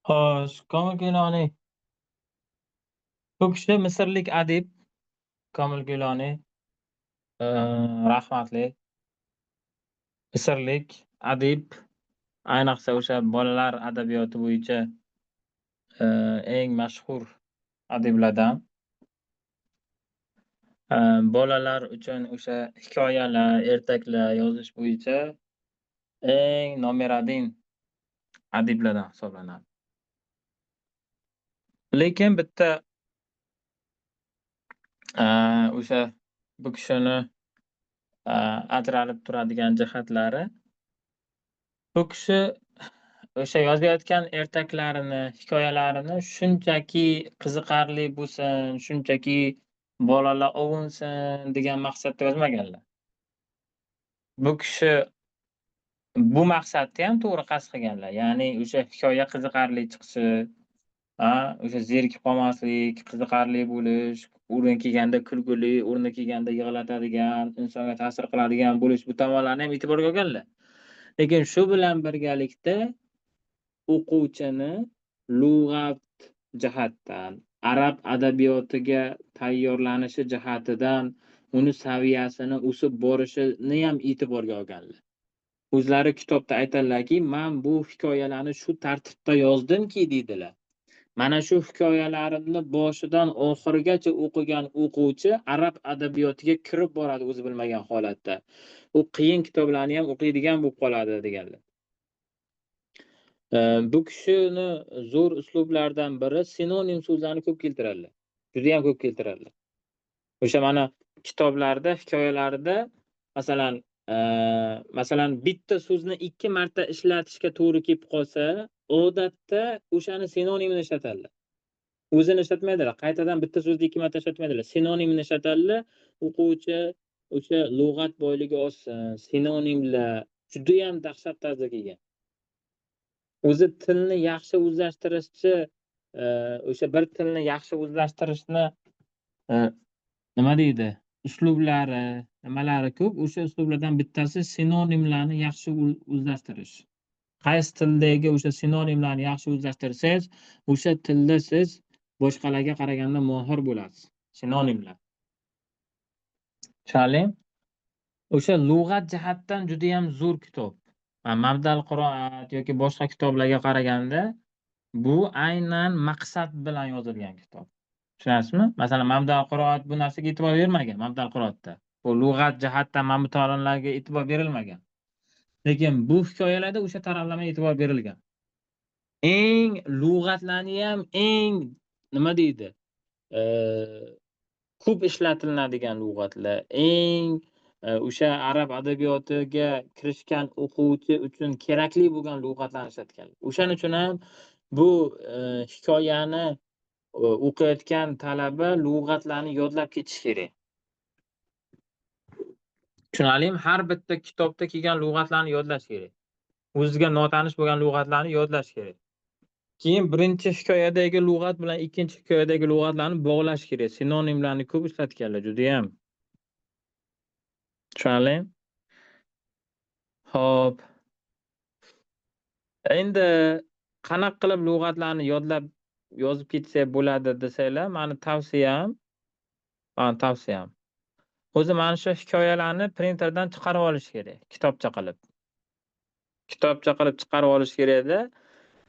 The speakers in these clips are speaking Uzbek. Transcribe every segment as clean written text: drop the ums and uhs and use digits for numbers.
Xo'sh, Komil Giloniy. Bu kishi misrlik adib Komil Giloniy, rahmatli. Misrlik adib, ayniqsa o'sha bolalar adabiyoti bo'yicha eng mashhur adiblardan. Bolalar uchun o'sha hikoyalar, ertaklar yozish bo'yicha eng nomeradin adiblardan hisoblanadi. Lekin bitta o'sha bu kishini ajralib turadigan jihatlari, bu kishi o'sha yozayotgan ertaklarini, hikoyalarini shunchaki qiziqarli bo'lsin, shunchaki bolalar ovunsin degan maqsadda yozmaganlar. Bu kishi bu maqsadni ham to'g'ri qasd qilganlar. Ya'ni o'sha hikoya qiziqarli chiqishi, o'sha zerikib qolmaslik, qiziqarli bo'lish, o'rni kelganda kulguli, o'rni kelganda yig'latadigan, insonga ta'sir qiladigan bo'lish, bu tomonlarni ham e'tiborga olganlar. Lekin shu bilan birgalikda o'quvchini lug'at jihatdan, arab adabiyotiga tayyorlanishi jihatidan uni saviyasini o'sib borishini ham e'tiborga olganlar. O'zlari kitobda aytadilarki, "Men bu hikoyalarni shu tartibda yozdimki", deydilar. Mana shu hikoyalarimni boshidan oxirigacha o'qigan o'quvchi arab adabiyotiga kirib boradi o'zi bilmagan holatda. U qiyin kitoblarni ham o'qiydigan bo'lib qoladi deganlar. Bu kishini zo'r uslublardan biri sinonim so'zlarni ko'p keltiradilar. Juda ham ko'p keltiradilar. O'sha mana kitoblarda, hikoyalarida masalan bitta so'zni 2 marta ishlatishga to'g'ri kelib qolsa, odatda o'shani sinonimini ishlatadilar. O'zini ishlatmaydilar. Qaytadan bitta so'zni 2 marta ishlatmaydilar. Sinonimini ishlatadilar. O'quvchi o'sha lug'at boyligi olsin, sinonimlar juda ham dahshat tarzda kelgan. O'zi tilni yaxshi o'zlashtirishchi, o'sha bir tilni yaxshi o'zlashtirishni nima deydi? Uslublari, nimalari ko'p. O'sha uslublardan bittasi sinonimlarni yaxshi o'zlashtirish. Qaysi tildagi o'sha sinonimlarni yaxshi o'zlashtirsangiz, o'sha tilda siz boshqalarga qaraganda mohir bo'lasiz. Sinonimlar. Tushunarlimi? O'sha lug'at jihatdan juda ham zo'r kitob. Mabdal qiroat yoki boshqa kitoblarga qaraganda bu aynan maqsad bilan yozilgan kitob. Tushunasizmi? Masalan, Mabdal qiroat bu narsaga e'tibor bermagan, Mabdal qiroatda. Bu lug'at jihatdan mana bu taronlarga e'tibor berilmagan. Lekin bu hikoyalarda o'sha taraflama e'tibor berilgan. Eng lug'atlarni ham eng nima deydi? Ko'p ishlatiladigan lug'atlar, eng o'sha arab adabiyotiga kirishgan o'quvchi uchun kerakli bo'lgan lug'atlarni ishlatgan. O'shaning uchun ham bu hikoyani o'qiyotgan talaba lug'atlarni yodlab ketishi kerak. Tushunarlimi? Har bitta kitobda kelgan lug'atlarni yodlash kerak. O'zizga notanish bo'lgan lug'atlarni yodlash kerak. Keyin birinchi hikoyadagi lug'at bilan ikkinchi hikoyadagi lug'atlarni bog'lash kerak. Sinonimlarni ko'p ishlatganlar juda ham. Tushunarlimi? Xo'p. Endi qanaqa qilib lug'atlarni yodlab yozib ketsa bo'ladi desanglar, mani tavsiyam o'zi mana shu hikoyalarni printerdan chiqarib olish kerak, kitobcha qilib. Kitobcha qilib chiqarib olish kerak-da.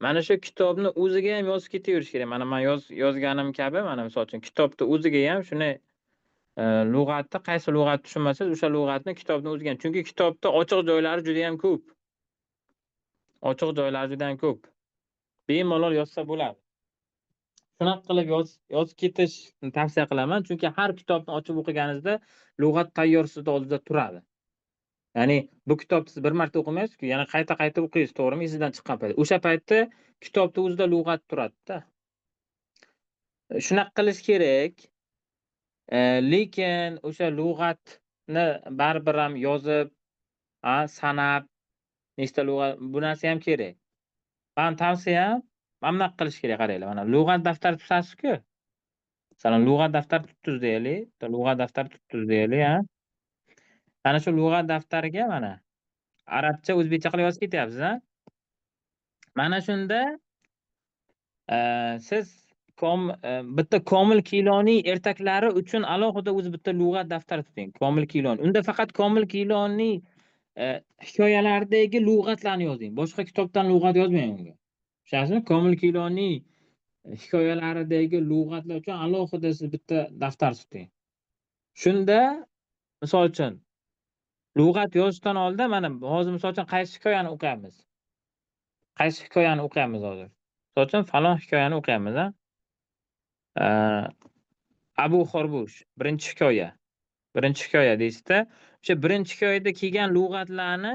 Mana shu kitobni o'ziga ham yozib ketaverish kerak. Mana men yozganim kabi, mana misol uchun kitobda o'ziga ham shuni lug'atni qaysi lug'at tushunmasangiz, o'sha lug'atni kitobning o'ziga ham. Chunki kitobda ochiq joylari juda ham ko'p. Ochiq joylari juda ham ko'p. Bemalol yozsa bo'ladi. Shunaqa qilib yozib ketishni tavsiya qilaman. Chunki har kitobni ochib o'qiganingizda lug'at tayyor sizning oldingizda turadi. Ya'ni bu kitobni siz bir marta o'qimaysiz-ku, yana qayta o'qiysiz, to'g'rimi? Esingizdan chiqqan payt. O'sha paytda kitobda o'zida lug'at turadi-da. Shunaqa qilish kerak. Lekin o'sha lug'atni baribir ham yozib, sanab, nechta lug'at bu narsa ham kerak. Men tavsiyam mana bunaqa qilish kerak, qaranglar. Mana lug'at daftari tutasiz-ku. Masalan, lug'at daftari tutdingiz deylik. Lug'at daftari tutdingiz deylik, Mana shu lug'at daftariga mana arabcha, o'zbekcha qilib yozib ketyapsiz, Mana shunda Siz bitta komil kiloni ertaklari uchun alohida o'zi bitta lug'at daftari tuting. Komil kiloni. Unda faqat komil kiloni hikoyalaridagi lug'atlarni yozing. Boshqa kitobdan lug'at yozmang unga. Tushunasizmi? Komil kiloni hikoyalaridagi lug'atlar uchun alohida siz bitta daftar tuting. Shunda, misol uchun, lug'at yozishdan oldin mana hozir misol uchun qaysi hikoyani o'qiyapmiz? Qaysi hikoyani o'qiyapmiz hozir? Misol uchun falon hikoyani o'qiyapmiz, a? Abu Xorbush birinchi hikoya. Birinchi hikoya deysizda, o'sha birinchi hikoyada kelgan lug'atlarni,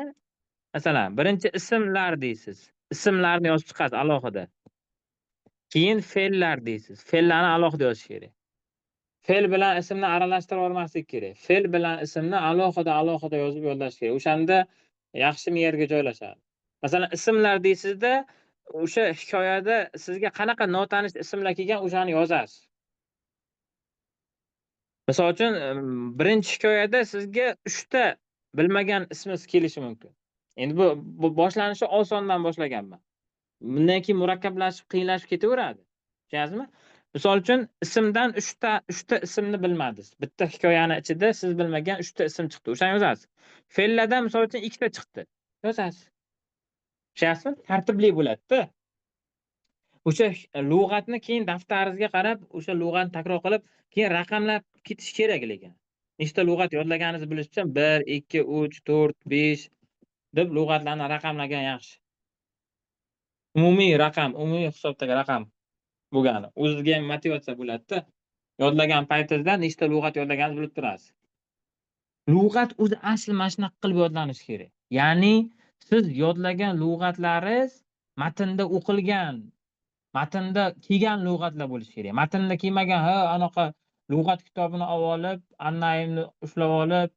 masalan, birinchi ismlar deysiz. Ismlarni yozib chiqasiz alohida. Keyin fe'llar deysiz. Fe'llarni alohida yozish kerak. Fe'l bilan ismni aralashtirib olmaslik kerak. Fe'l bilan ismni alohida yozib yo'llash kerak. O'shanda yaxshi yerga joylashadi. Masalan, ismlar deysizda, o'sha hikoyada sizga qanaqa notanish ismlar kelgan, o'shani yozasiz. Misol uchun, birinchi hikoyada sizga 3 ta bilmagan ismingiz kelishi mumkin. Endi bu boshlanishi osondan boshlaganman. Bundan keyin murakkablashib, qiyinlashib ketaveradi. Tushunasizmi? Misol uchun, ismdan 3 ta ismni bilmadingiz. Bitta hikoyani ichida siz bilmagan 3 ta ism chiqdi. O'shani yozasiz. Fe'llardan misol uchun 2 ta chiqdi. Yozasiz. Tushunasizmi? Tartibli bo'ladi-da. O'sha lug'atni keyin daftaringizga qarab, o'sha lug'atni takror qilib, keyin raqamlab ketish kerak lekin. Nechta lug'at yodlaganingizni bilish uchun 1, 2, 3, 4, 5 deb lug'atlarni raqamlagan yaxshi. Umumiy raqam, umumiy hisobdagi raqam bo'lgani. O'zingizga ham motivatsiya bo'ladi-da. Yodlagan paytingizda nechta lug'at yodlaganingizni bilib turasiz. Lug'at o'zi asli mana shunaqa qilib yodlanishi kerak. Ya'ni siz yodlagan lug'atlaringiz matnda o'qilgan, matnda kelgan lug'atlar bo'lishi kerak. Matnda kelmagan, anaqa lug'at kitobini olib, annayimni ushlab olib,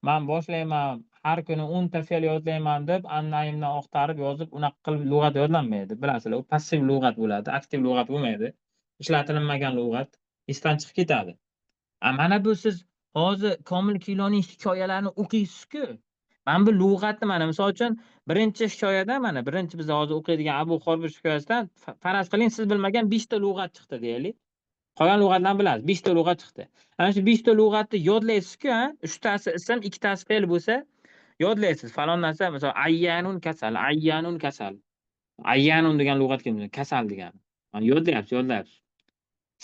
men boshlayman, har kuni 10 ta fe'l yodlayman deb annayimdan oqtarib yozib, unaqa qilib lug'at yodlanmaydi. Bilasizlar, u passiv lug'at bo'ladi, aktiv lug'at bo'lmaydi. Ishlatilmagan lug'at esdan chiqib ketadi. Mana bu siz hozir Komil Kiloning hikoyalarini o'qiysiz-ku. Mana bu lug'atni mana misol uchun birinchi hikoyada mana birinchi biz hozir o'qiydigan Abu Xorbush hikoyasidan faraz qiling, siz bilmagan 5 ta lug'at chiqdi deylik. Qolgan lug'atlarni bilasiz. 5 ta lug'at chiqdi. Ana shu 5 ta lug'atni yodlaysiz-ku, 3 tasi ism, 2 tasi fe'l bo'lsa, yodlaysiz. Falon narsa, masalan, ayyanun kasal, ayyanun kasal. Ayyanun degan lug'at keldi, kasal degani. Mana yodlayapsiz.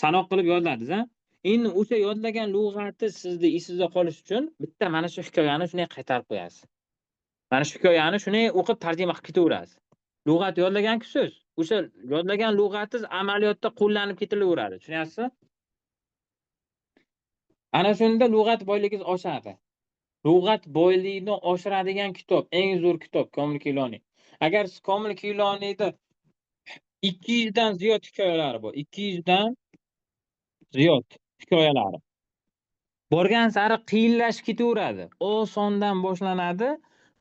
Sanoq qilib yodladingiz, a? Endi o'sha yodlagan lug'ati sizni esingizda qolish uchun bitta mana shu hikoyani shunday qaytarib qo'yasiz. Mana shu hikoyani shunday o'qib tarjima qilib ketaverasiz. Lug'at yodlagan-ku siz. O'sha yodlagan lug'atingiz amaliyotda qo'llanib ketilaveradi. Tushunyapsizmi? Ana shunda lug'at boyligingiz oshadi. Lug'at boyligini oshiradigan kitob, eng zo'r kitob Komil Kiloni. Agar siz Komil Kilonida 200 dan ziyod hikoyalari bor. 200 dan ziyod hikoyalari. Borgan sari qiyinlashib ketaveradi. Osondan boshlanadi,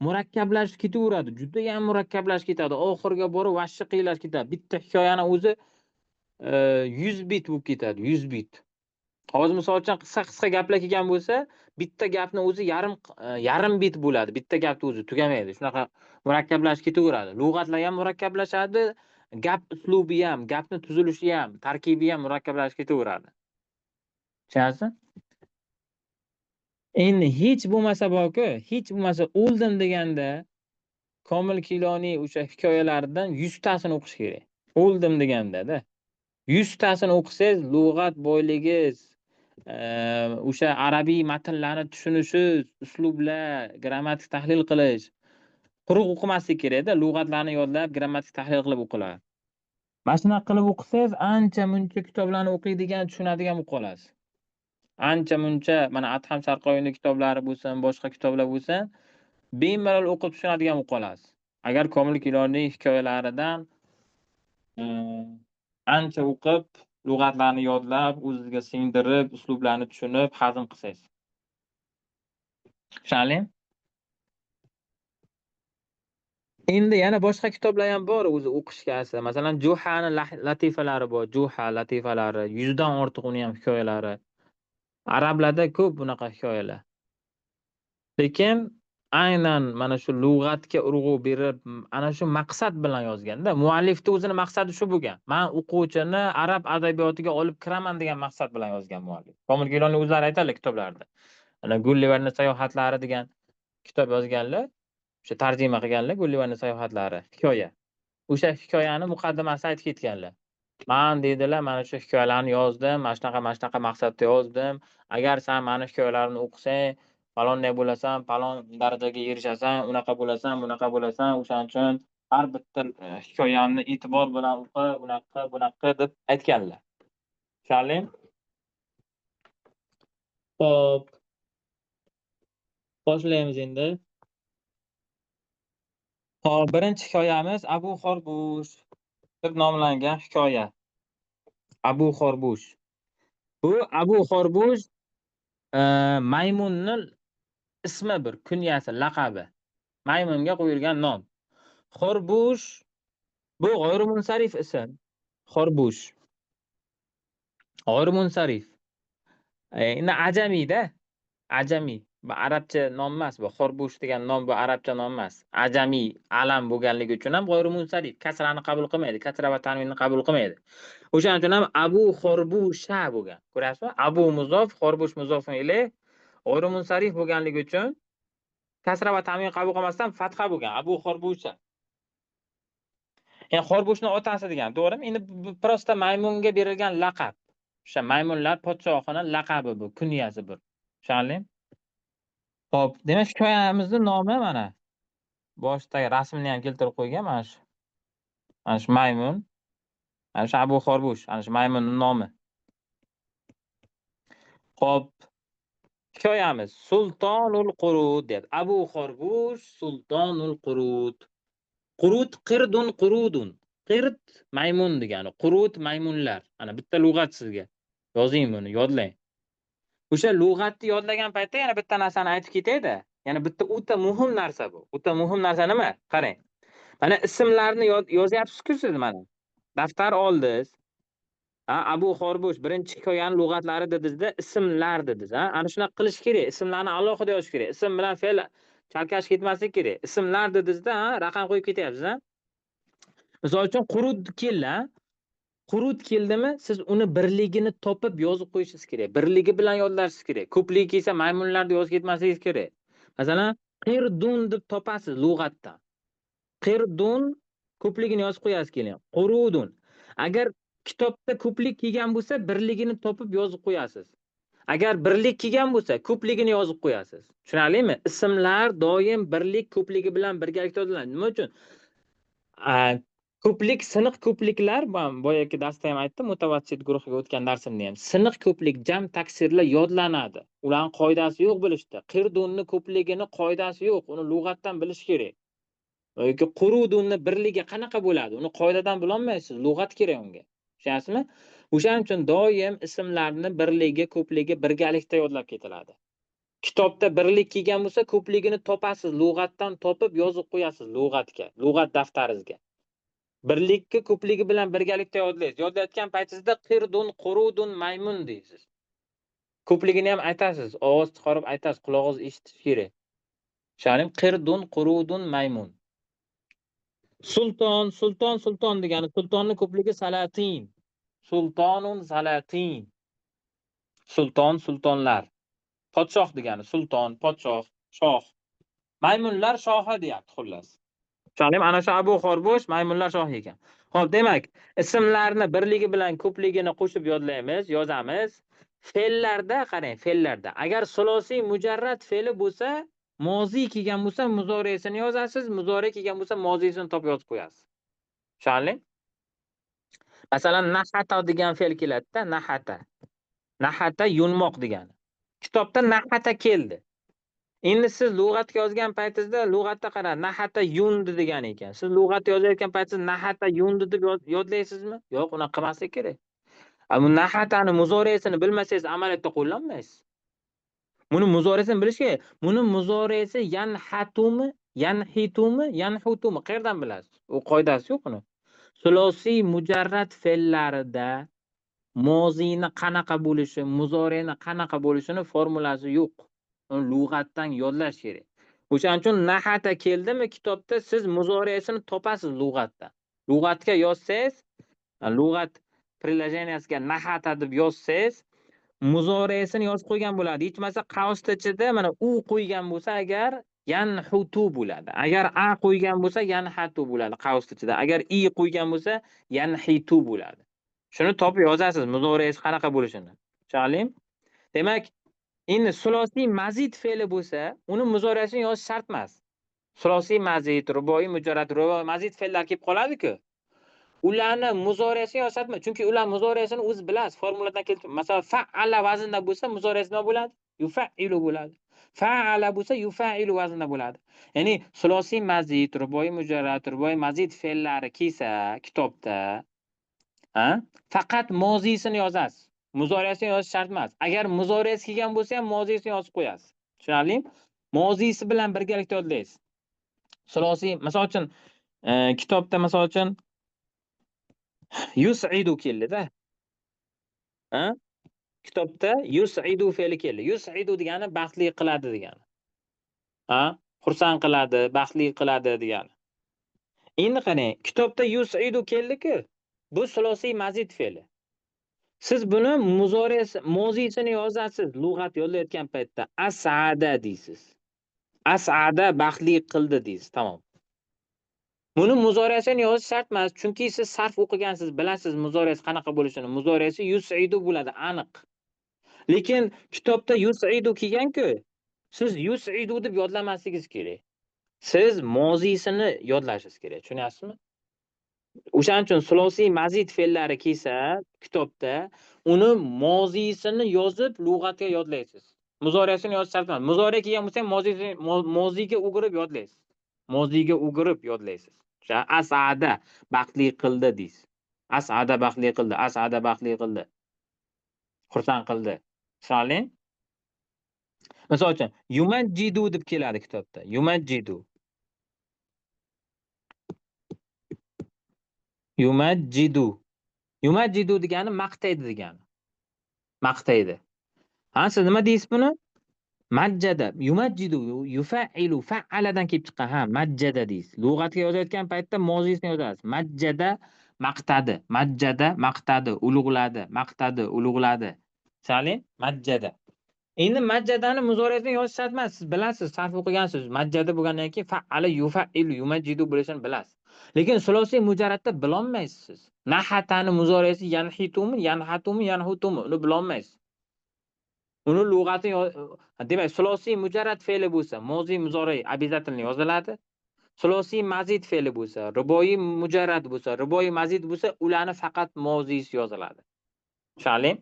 murakkablashib ketaveradi. Juda ham murakkablashib ketadi. Oxirga borib vashshi qiyinlashib ketadi. Bitta hikoyani o'zi 100 bit bo'lib ketadi, 100 bit. Hozir misol uchun qisqa gaplar kelgan bo'lsa, bitta gapni o'zi yarim bit bo'ladi. Bitta gapni o'zi tugamaydi. Shunaqa murakkablashib ketaveradi. Lug'atlar ham murakkablashadi, gap uslubi ham, gapni tuzilishi ham, tarkibi ham murakkablashib ketaveradi. Tushunasizmi? Endi hech bo'lmasa borku, hech bo'lmasa o'ldim deganda Komil Kiloni o'sha hikoyalaridan 100 tasini o'qish kerak. O'ldim deganda-da. 100 tasini o'qisangiz, lug'at boyligingiz, o'sha arabiy matnlarni tushunishingiz, uslublar, grammatik tahlil qilish, quruq o'qimaslik kerak-da, lug'atlarni yodlab, grammatik tahlil qilib o'qiladi. Mana shunaqa qilib o'qisangiz, ancha-muncha kitoblarni o'qiydigan, tushunadigan bo'lib qolasiz. Ancha-muncha mana Adham Sarqoyevning kitoblari bo'lsin, boshqa kitoblar bo'lsin, bemalol o'qib tushunadigan bo'lib qolasiz. Agar Komil Kilonining hikoyalaridan ancha o'qib, lug'atlarni yodlab, o'zingizga singdirib, uslublarni tushunib, hazm qilsangiz. Tushunarlimi? Endi yana boshqa kitoblar ham bor o'zi o'qishgasi. Masalan, Juhani latifalari bor. Juha latifalari, 100 dan ortiq uni ham hikoyalari. Arablarda ko'p bunaqa hikoyalar. Lekin aynan mana shu lug'atga urg'u berib, ana shu maqsad bilan yozganda, muallifni o'zini maqsadi shu bo'lgan. Men o'quvchini arab adabiyotiga olib kiraman degan maqsad bilan yozgan muallif. Komil Giloniy o'zlari aytadilar kitoblarida. Ana Gulliverning sayohatlari degan kitob yozganlar, o'sha tarjima qilganlar Gulliverning sayohatlari, hikoya. O'sha hikoyani muqaddimasida aytib ketganlar. Men deydilar, mana shu hikoyalarni yozdim, mana shunaqa maqsadda yozdim. Agar sen meni hikoyalarimni o'qisang, falonday bo'lasan, falon darajaga erishasan, unaqa bo'lasan, bunaqa bo'lasan. O'shaning uchun har bitta hikoyamni e'tibor bilan o'qi, bunaqa deb aytganlar. Tushundingmi? Xo'p, boshlaymiz endi. Hop, birinchi hikoyamiz Abu Xorbush deb nomlangan hikoya. Abu Xorbush. Bu Abu Xorbush maymunning ismi, bir kunyasi, laqabi. Maymunga qo'yilgan nom. Xorbush bu g'oyrimunsarif ism. Xorbush g'oyrimunsarif. Endi ajamiyda, ajamiy. Bu arabcha nom emas, bu Xorbush degan nom bu arabcha nom emas. Ajamiy alam bo'lganligi uchun ham g'oyrimunsarif, kasrani qabul qilmaydi, kasra va tanvinni qabul qilmaydi. O'shaning uchun ham Abu Xorbusha bo'lgan. Ko'rasizmi? Abu muzof, Xorbush muzof ilayh. G'oyrimunsarif bo'lganligi uchun kasra va tanvin qabul qilmasdan fatha bo'lgan. Abu Xorbusha. Ya'ni Xorbushning otasi degan, to'g'rimi? Endi prosta maymunga berilgan laqab. O'sha maymunlar podshohining laqabi bu, kunyasi bu. Tushundingmi? Xo'p, demak hikoyamizning nomi mana. Boshidagi rasmni ham keltirib qo'ygan mana shu. Mana shu maymun. Mana shu Abu Xorbush, ana shu maymunning nomi. Xo'p, hikoyamiz Sultonul Qurud deb. Abu Xorbush Sultonul Qurud. Qurud qirdun qurudun. Qird maymun degani, qurud maymunlar. Ana bitta lug'at sizga. Yozing buni, yodlang. O'sha lug'atni yodlagan paytda yana bitta narsani aytib ketayda. Yana bitta o'ta muhim narsa bu. O'ta muhim narsa nima? Qarang. Mana ismlarni yozyapsiz-ku siz mana. Daftar oldingiz. Abu Xorbush birinchi hikoyaning lug'atlari dedingiz-da, ismlar dedingiz, Ana shunaqa qilish kerak. Ismlarni alohida yozish kerak. Ism bilan fe'l chalkash ketmaslik kerak. Ismlar dedingiz-da, raqam qo'yib ketyapsiz, Misol uchun qurud keldi, Qurud keldimi, siz uni birligini topib yozib qo'yishingiz kerak. Birligi bilan yodlashingiz kerak. Ko'pligi kelsa maymunlarni yozib ketmasligingiz kerak. Masalan, qirdun deb topasiz lug'atdan. Qirdun ko'pligini yozib qo'yasiz keling. Qurudun. Agar kitobda ko'plik kelgan bo'lsa, birligini topib yozib qo'yasiz. Agar birlik kelgan bo'lsa, ko'pligini yozib qo'yasiz. Tushunarlimi? Ismlar doim birlik ko'pligi bilan birgalikda yoziladi. Nima uchun? Ko'plik, siniq ko'pliklar, boyagi darsda ham aytdim, mutavassit guruhiga o'tgan darsimda ham. Siniq ko'plik, jam taksirlar yodlanadi. Ularning qoidasi yo'q bilishda. Qirdunni ko'pligini qoidasi yo'q, uni lug'atdan bilish kerak. Yoki qurudunni birligi qanaqa bo'ladi? Uni qoidadan bila olmaysiz, lug'at kerak unga. Tushunasizmi? O'shaning uchun doim ismlarni birligi, ko'pligi birgalikda yodlab ketiladi. Kitobda birlik kelgan bo'lsa, ko'pligini topasiz, lug'atdan topib yozib qo'yasiz lug'atga, lug'at daftaringizga. Birlikka ko'pligi bilan birgalikda yodlaysiz. Yodlayotgan paytingizda qirdun, qurudun, maymun deysiz. Ko'pligini ham aytasiz, ovoz chiqarib aytasiz, quloqingiz eshitish kerak. Tushundingmi? Qirdun, qurudun, maymun. Sulton, sulton degani sultonni ko'pligi salatin. Sultonun salatin. Sulton, sultonlar. Podshoh degani sulton, podshoh, shoh. Maymunlar shohi deyapti xullas. Tushundingmi? Ana shu Abu Xorbush maymunlar shohi ekan. Xo'p, demak, ismlarni birligi bilan ko'pligini qo'shib yodlaymiz, yozamiz. Fe'llarda qarang, fe'llarda. Agar sulosiy mujarrad fe'li bo'lsa, moziy kelgan bo'lsa, muzorisini yozasiz, muzori kelgan bo'lsa, mozisini topib yozib qo'yasiz. Tushundingmi? Masalan, nahata degan fe'l keladi-da, nahata. Nahata yunmoq degani. Kitobda nahata keldi. Endi siz lug'atga yozgan paytingizda lug'atda qarang, nahata yundi degan ekan. Siz lug'atda yozayotgan paytingizda nahata yundi deb yodlaysizmi? Yo'q, unaqa qilmaslik kerak. Bu nahatani muzorisini bilmasangiz amaliyotda qo'llanmaysiz. Buni muzorisini bilish kerak. Buni muzorisi yanhatumi, yanhitumi, yanhutumi qayerdan bilasiz? U qoidasi yo'q uni. Sulosiy mujarrad fe'llarida mozini qanaqa bo'lishi, muzorini qanaqa bo'lishini formulasi yo'q. Uni lug'atdan yodlash kerak. O'shaning uchun nahata keldimi kitobda siz muzoriyasini topasiz lug'atda. Lug'atga yozsangiz, lug'at приложениесiga nahata deb yozsangiz, muzoriyasini yozib qo'ygan bo'ladi. Hech bo'lmasa qavsda ichida mana u qo'ygan bo'lsa agar yanhutu bo'ladi. Agar a qo'ygan bo'lsa yanhatu bo'ladi qavsda ichida. Agar i qo'ygan bo'lsa yanhitu bo'ladi. Shuni topib yozasiz muzoriyasi qanaqa bo'lishini. Tushunarlimi? Demak, endi sulosiy mazid fe'li bo'lsa, uni muzoriyasini yozish shart emas. Sulosiy mazid, ruboiy mujarrad, ruboiy mazid fe'llar kelib qoladi-ku. Ularni muzoriyasini yozish shart emas, chunki ular muzoriyasini o'zi bilasiz, formuladan keltirib. Masalan, fa'ala vaznda bo'lsa, muzoriyasi nima bo'ladi? Yufa'ilu bo'ladi. Fa'ala bo'lsa, yufa'ilu vaznda bo'ladi. Ya'ni sulosiy mazid, ruboiy mujarrad, ruboiy mazid fe'llari kelsa kitobda, faqat mozisini yozasiz. Muzoriyasini yozish shart emas. Agar muzoriyasi kelgan bo'lsa ham mozisini yozib qo'yasiz. Tushunarlimi? Mozisi bilan birgalikda yodlaysiz. Sulosiy, masalan uchun kitobda masalan uchun yus'idu keldi-da. Kitobda yus'idu fe'li keldi. Yus'idu degani baxtli qiladi degani. Xursand qiladi, baxtli qiladi degani. Endi qarang, kitobda yus'idu keldi-ku. Bu sulosiy mazid fe'li. Siz buni mozisini yozasiz. Lug'at yozayotgan paytda as'ada deysiz. As'ada baxtli qildi deysiz. Tamom. Buni muzoriyasini yozish shart emas, chunki siz sarf o'qigansiz, bilasiz muzoriyasi qanaqa bo'lishini. Muzoriyasi yus'idu bo'ladi, aniq. Lekin kitobda yus'idu kelgan-ku. Siz yus'idu deb yodlamasligingiz kerak. Siz mozisini yodlashingiz kerak. Tushunyapsizmi? O'shaning uchun sulosiy mazid fe'llari kelsa kitobda, uni mozisini yozib lug'atga yodlaysiz. Muzoriyasini yozish shart emas. Muzoriya kelgan bo'lsa ham moziga o'girib yodlaysiz. Moziga o'girib yodlaysiz. As'ada baxtli qildi deysiz. As'ada baxtli qildi, as'ada baxtli qildi. Xursand qildi. Tushunarli? Misol uchun yumajjidu deb keladi kitobda. Yumajjidu. Yumajjidu. Yumajjidu degani maqtaydi degani. Maqtaydi. Siz nima deysiz buni? Majjada. Yumajjidu yufa'ilu fa'aladan kelib chiqqan. Majjada deysiz. Lug'atga yozayotgan paytda mozisini yozasiz. Majjada maqtadi. Majjada maqtadi, ulug'ladi, maqtadi, ulug'ladi. Tushunarli? Majjada. Endi majjadani muzoriyasini yozish shart emas. Siz bilasiz, sarf o'qigansiz. Majjada bo'lgandan keyin fa'ala yufa'ilu yumajjidu bo'lishini bilasiz. Lekin sulosiy mujarradda bilolmaysiz siz. Nahatani muzoriyasi yanhitumi, yanhatumi, yanhutumi uni bilolmaysiz. Uni lug'ati demak, sulosiy mujarrad fe'li bo'lsa, mozi muzori обязательно yoziladi. Sulosiy mazid fe'li bo'lsa, ruboiy mujarrad bo'lsa, ruboiy mazid bo'lsa, ularni faqat mozisi yoziladi. Tushunarli?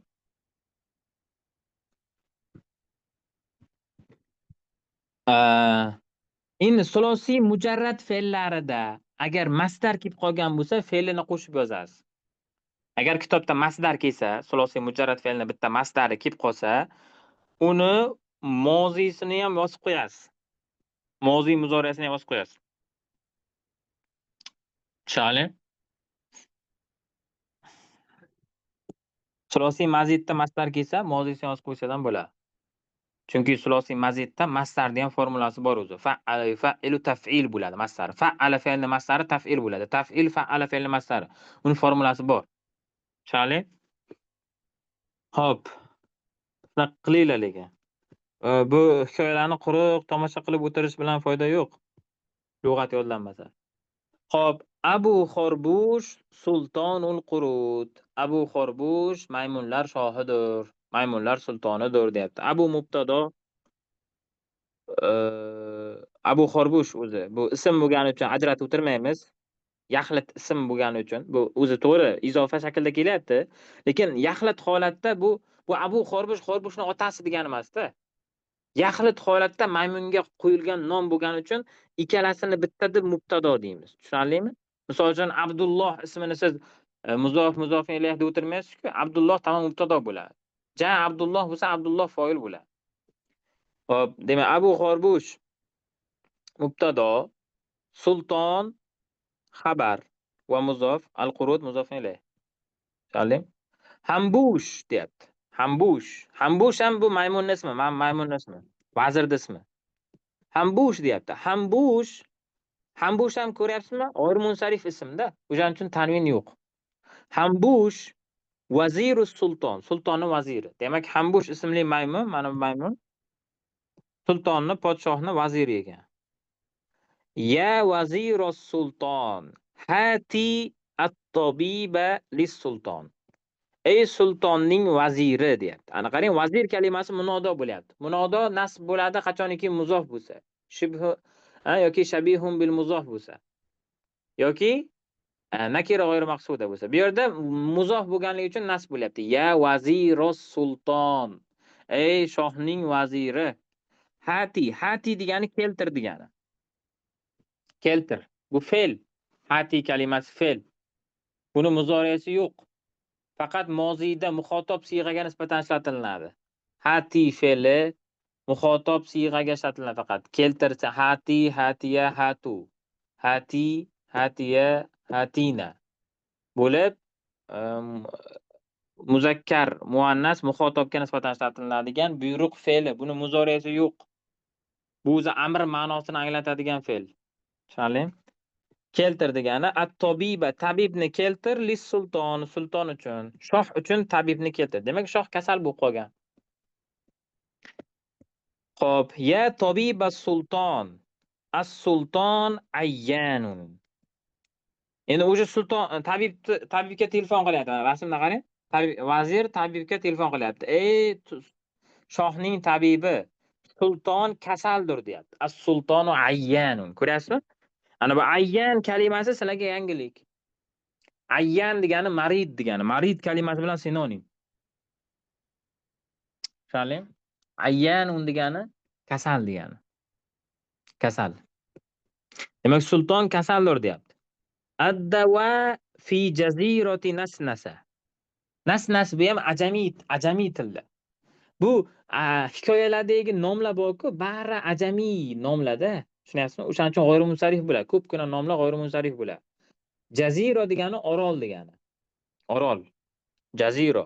Endi sulosiy mujarrad fe'llarida agar masdar kelib qolgan bo'lsa, fe'lini qo'shib yozasiz. Agar kitobda masdar kelsa, sulosiy mujarrad fe'lini bitta masdari kelib qolsa, uni mozisini ham yozib qo'yasiz. Mozi muzoriyasini ham yozib qo'yasiz. Tushunarli? Sulosiy mazidda masdar kelsa, mozisini yozib qo'ysadan bo'ladi. Chunki sulosiy mazidda masdarning ham formulasi bor o'zi. Fa'ilu taf'il bo'ladi masdar. Fa'ala fe'lni masdari taf'il bo'ladi. Taf'il fa'ala fe'lni masdari. Uning formulasi bor. Tushunarli? Xo'p. Shunaqa qilinglar lekin. Bu hikoyalarni quruq tomosha qilib o'tirish bilan foyda yo'q. Lug'at yodlanmasa. Xo'p, Abu Xorbush sultonul qurud. Abu Xorbush maymunlar shohidir. Maymunlar sultonidir deyapti. Abu mubtado Abu Xorbush o'zi bu ism bo'lgani uchun ajratib o'tirmaymiz. Yaxlit ism bo'lgani uchun bu o'zi to'g'ri izofa shaklda kelyapti, lekin yaxlit holatda bu Abu Xorbushning otasi degani emas-da. Yaxlit holatda maymunga qo'yilgan nom bo'lgani uchun ikkalasini bitta deb mubtado deymiz. Tushunarlimi? Misol uchun Abdulloh ismini siz muzof ilayh deb o'tirmaysiz-ku. Abdulloh tamom mubtado bo'ladi. Ja Abdulloh bo'lsa Abdulloh foil bo'ladi. Xo'p, demak Abu Xorbush mubtado, sulton xabar va muzof, al-qurud muzof ilayh. Tushunarlimi? Hambush deyapti. Hambush ham bu maymunning ismi, maymunning ismi. Vazirning ismi. Hambush deyapti. Hambush ham ko'ryapsizmi? G'oyr munsarif ismda. O'shaning uchun tanvin yo'q. Hambush Vaziru sulton, sultonni vaziri. Demak, Hambush ismli maymun, mana bu maymun sultonni, podshohni vaziri ekan. Ya vaziros sulton, hati at-tabiba lis-sulton. Ey sultonning vaziri deyapti. Ana qarang, vazir kalimasi munodo bo'lyapti. Munodo nasb bo'ladi qachoniki muzof bo'lsa. Shibhu yoki shabihun bil muzof bo'lsa. Yoki nakira g'oyri maqsuda bo'lsa. Bu yerda muzof bo'lganligi uchun nasb bo'lyapti. Ya vaziros sulton. Ey shohning vaziri. Hati degani keltir degani. Keltir. Bu fe'l. Hati kalimasi fe'l. Buni muzoriyasi yo'q. Faqat moziyda muxotob siyg'aga nisbatan ishlatiladi. Hati fe'li muxotob siyg'aga ishlatiladi faqat. Keltirsa hati, hatiya, hatu. Hati, hatiya, hatina bo'lib muzakkar muannas muxotobga nisbatan ishlatiladigan buyruq fe'li. Buni muzoriyasi yo'q. Bu o'zi amr ma'nosini anglatadigan fe'l. Tushunarlimi? Keltir degani at-tobiba, tabibni keltir, lis-sulton, sulton uchun, shoh uchun tabibni keltir. Demak, shoh kasal bo'lib qolgan. Xo'p, ya tobiba sulton, as-sulton ayyanun. Endi o'sha sulton tabibga telefon qilyapti. Rasmda qarang. Vazir tabibga telefon qilyapti. Ey shohning tabibi, sulton kasaldir deyapti. As-sultonu ayyanun. Ko'ryapsizmi? Ana bu ayyan kalimasi sizlarga yangilik. Ayyan degani marid degani. Marid kalimasi bilan sinonim. Tushunarlimi? Ayyanun degani kasal degani. Kasal. Demak, sulton kasaldir deyapti. Ad-dawa fi jazirati nasnasa. Nasnas bu ham ajamiy tilda. Bu hikoyalardagi nomlar bor-ku, bari ajamiy nomlarda. Tushunyapsizmi? O'shaning uchun g'oyri munsarif bo'ladi. Ko'pgina nomlar g'oyri munsarif bo'ladi. Jaziro degani orol degani. Orol. Jaziro.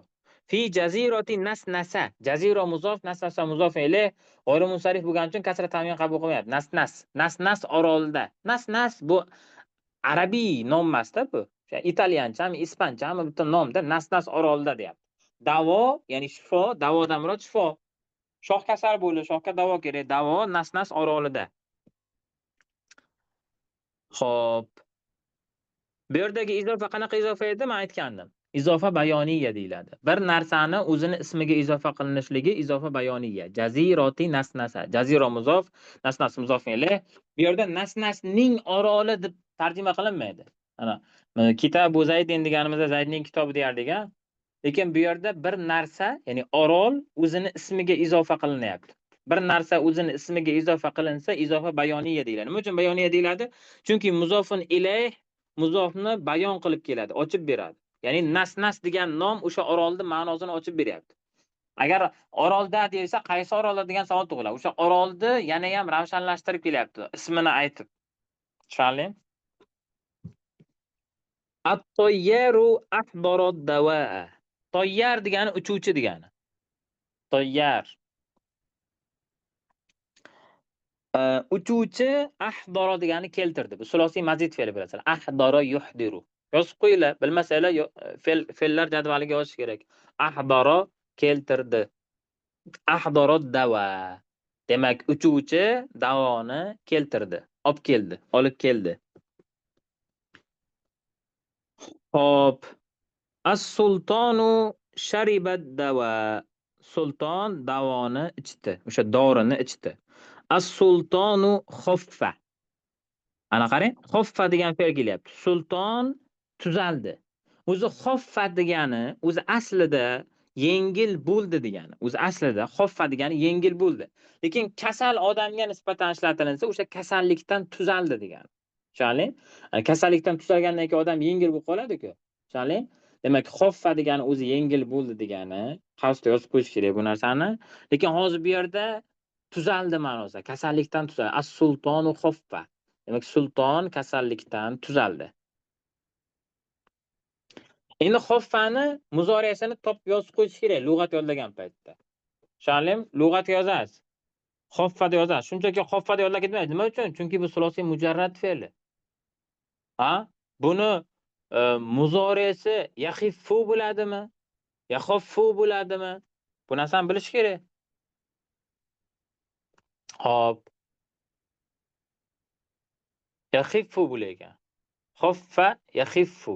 Fi jazirati nasnasa. Jaziro muzof, nasnasa muzof ele g'oyri munsarif bo'lgani uchun kasra tanvin qabul qilmayapti. Nasnas orolda. Nasnas bu arabiy nom emasda bu. Italyanchami, ispanchami bitta nomda nasnas orolda deyapti. Davo, ya'ni shifo, davodan murod shifo. Shoh kasal bo'ldi, shohga davo kerak. Davo nasnas orolida. Xo'p. Bu yerdagi izofa qanaqa izofa edi? Men aytgandim. Izofa bayoniya deyiladi. Bir narsani o'zini ismiga izofa qilinishligi izofa bayoniya. Jaziroti nasnasa. Jaziro muzof, nasnas muzof ele. Bu yerda nasnasning oroli deb tarjima qilinmaydi. Ana Kitob Zaydin deganimizda Zaydning kitobi deyardik, a? Lekin bu yerda bir narsa, ya'ni orol o'zini ismiga izofa qilinyapti. Bir narsa o'zini ismiga izofa qilinsa, izofa bayoniya deyiladi. Nima uchun bayoniya deyiladi? Chunki muzofun ilayh muzofni bayon qilib keladi, ochib beradi. Ya'ni nasnas degan nom o'sha orolni ma'nosini ochib beryapti. Agar orolda deyilsa, qaysi orolda degan savol tug'iladi. O'sha orolni yana ham ravshanlashtirib kelyapti, ismini aytib. Tushunarlimi? At-tayyaru ahdara ad-dawa. Toyyar degani uchuvchi degani. Toyyar. Uchuvchi ahdara degani keltirdi. Bu sulosiy mazid fe'li bilasizlar. Ahdara yuhdiru. Yozib qo'yinglar. Bilmasanglar fe'llar jadvaliga yozish kerak. Ahdara keltirdi. Ahdara ad-dawa. Demak, uchuvchi davoni keltirdi. Olib keldi, olib keldi. Xo'p. As-sultonu sharibat dawa. Sulton davoni ichdi. O'sha dorini ichdi. As-sultonu khoffa. Ana qarang, khoffa degan fe'l kelyapti. Sulton tuzaldi. O'zi khoffa degani, o'zi aslida yengil bo'ldi degani. O'zi aslida khoffa degani yengil bo'ldi. Lekin kasal odamga nisbatan ishlatilinsa, o'sha kasallikdan tuzaldi degani. Tushunarli? Kasallikdan tuzalgandan keyin odam yengil bo'lib qoladi-ku. Tushunarli? Demak, xoffa degani o'zi yengil bo'ldi degani. Qavsda yozib qo'yish kerak bu narsani. Lekin hozir bu yerda tuzaldi ma'nosi. Kasallikdan tuzaldi. As-sultonu xoffa. Demak, sulton kasallikdan tuzaldi. Endi xoffani muzoriyasini topib yozib qo'yish kerak lug'at yodlagan paytda. Tushunarlimi? Lug'at yozasiz. Xoffa deb yozadi. Shunchaki xoffa deb yozilib ketmaydi. Nima uchun? Chunki bu sulosiy mujarrad fe'li. Ha? Buni muzoresi yaxiffu bo'ladimi? Yaxoffu bo'ladimi? Bu narsani bilish kerak. Hop. Yaxiffu bo'lar. Xoffa yaxiffu.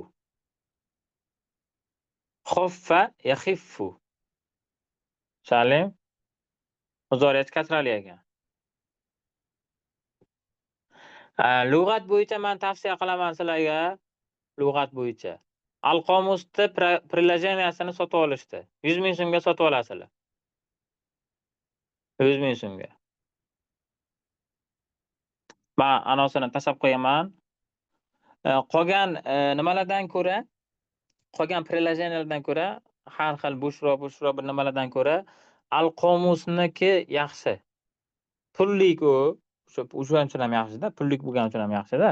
Xoffa yaxiffu. Salim. Muzoriyat kasrali ekan. Lug'at bo'yicha men tavsiya qilaman sizlarga. Lug'at bo'yicha. Al-Qomusni приложениесini sotib olishdi. 100 ming so'mga sotib olasizlar. 100 ming so'mga. Men anosini tashlab qo'yaman. Qolgan nimalardan ko'ra, qolgan приложениyalardan ko'ra, har xil bushro bir nimalardan ko'ra Al-Qomusniki yaxshi. Pullik u, o'sha uchun ham yaxshi-da, pullik bo'lgani uchun ham yaxshi-da.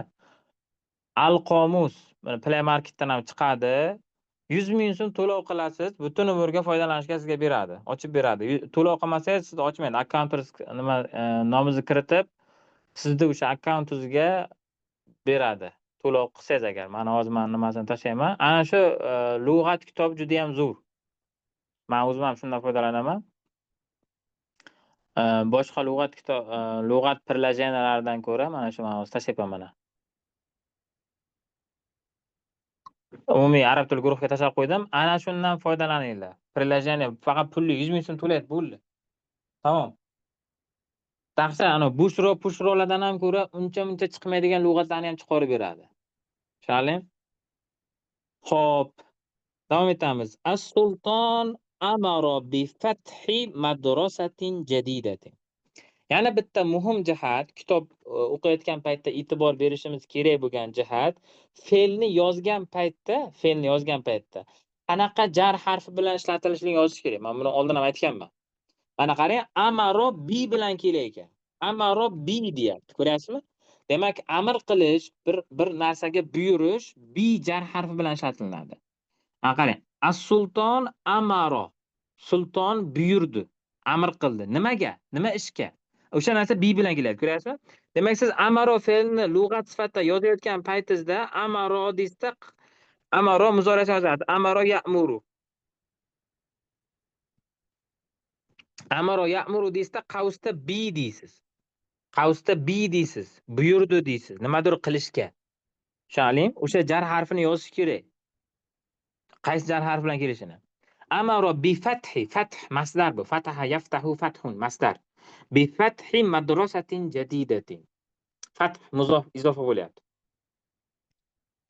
Al-Qomus Play Marketdan ham chiqadi. 100 ming so'm to'lov qilasiz, butun umrga foydalanishga sizga beradi, ochib beradi. To'lov qilmasangiz sizni ochmaydi. Akkauntingiz nomingizni kiritib, sizni o'sha akkauntingizga beradi. To'lov qilsangiz agar. Mana hozir men nimasini tashlayman. Ana shu lug'at kitobi juda ham zo'r. Men o'zim ham shundan foydalanaman. Boshqa lug'at приложениялaridan ko'ra mana shu men hozir tashlayman mana. Umumiy arab tili guruhiga tashlab qo'ydim. Ana shundan foydalaninglar. Приложение faqat pulli 100 ming so'm to'laydi, bo'ldi. Tamom. Taqsa ana pushrolardan ham ko'ra uncha-muncha chiqmaydigan lug'atlarni ham chiqarib beradi. Tushundingmi? Xo'p, davom etamiz. As-sulton amara bi fathi madrasatin jadidatin. Yana bitta muhim jihat, kitob o'qiyotgan paytda e'tibor berishimiz kerak bo'lgan jihat, fe'lni yozgan paytda qanaqa jar harfi bilan ishlatilishini yozish kerak. Men buni oldin ham aytganman. Mana qarang, amaro bi bilan kelar ekan. Amaro bi deyapti. Ko'ryapsizmi? Demak, amr qilish, bir narsaga buyurish bi jar harfi bilan ishlatiladi. Mana qarang, as-sulton amaro. Sulton buyurdi, amr qildi. Nimaga? Nima ishga? O'sha narsa bi bilan keladi. Ko'ryapsizmi? Demak, siz amaro fe'lini lug'at sifatida yozayotgan paytingizda amaro deysizda, amaro muzoriyasi yozadi. Amaro ya'muru. Amaro ya'muru deysizda qavsda bi deysiz. Qavsda bi deysiz. Buyurdi deysiz. Nimadir qilishga. Tushundingmi? O'sha jar harfini yozish kerak. Qaysi jar harfi bilan kelishini. Amaro bi fathi, fath masdar bu. Fataha yaftahu fathun masdar. Bi fathi madrasatin jadidatin. Fath muzof izofa bo'lyapti.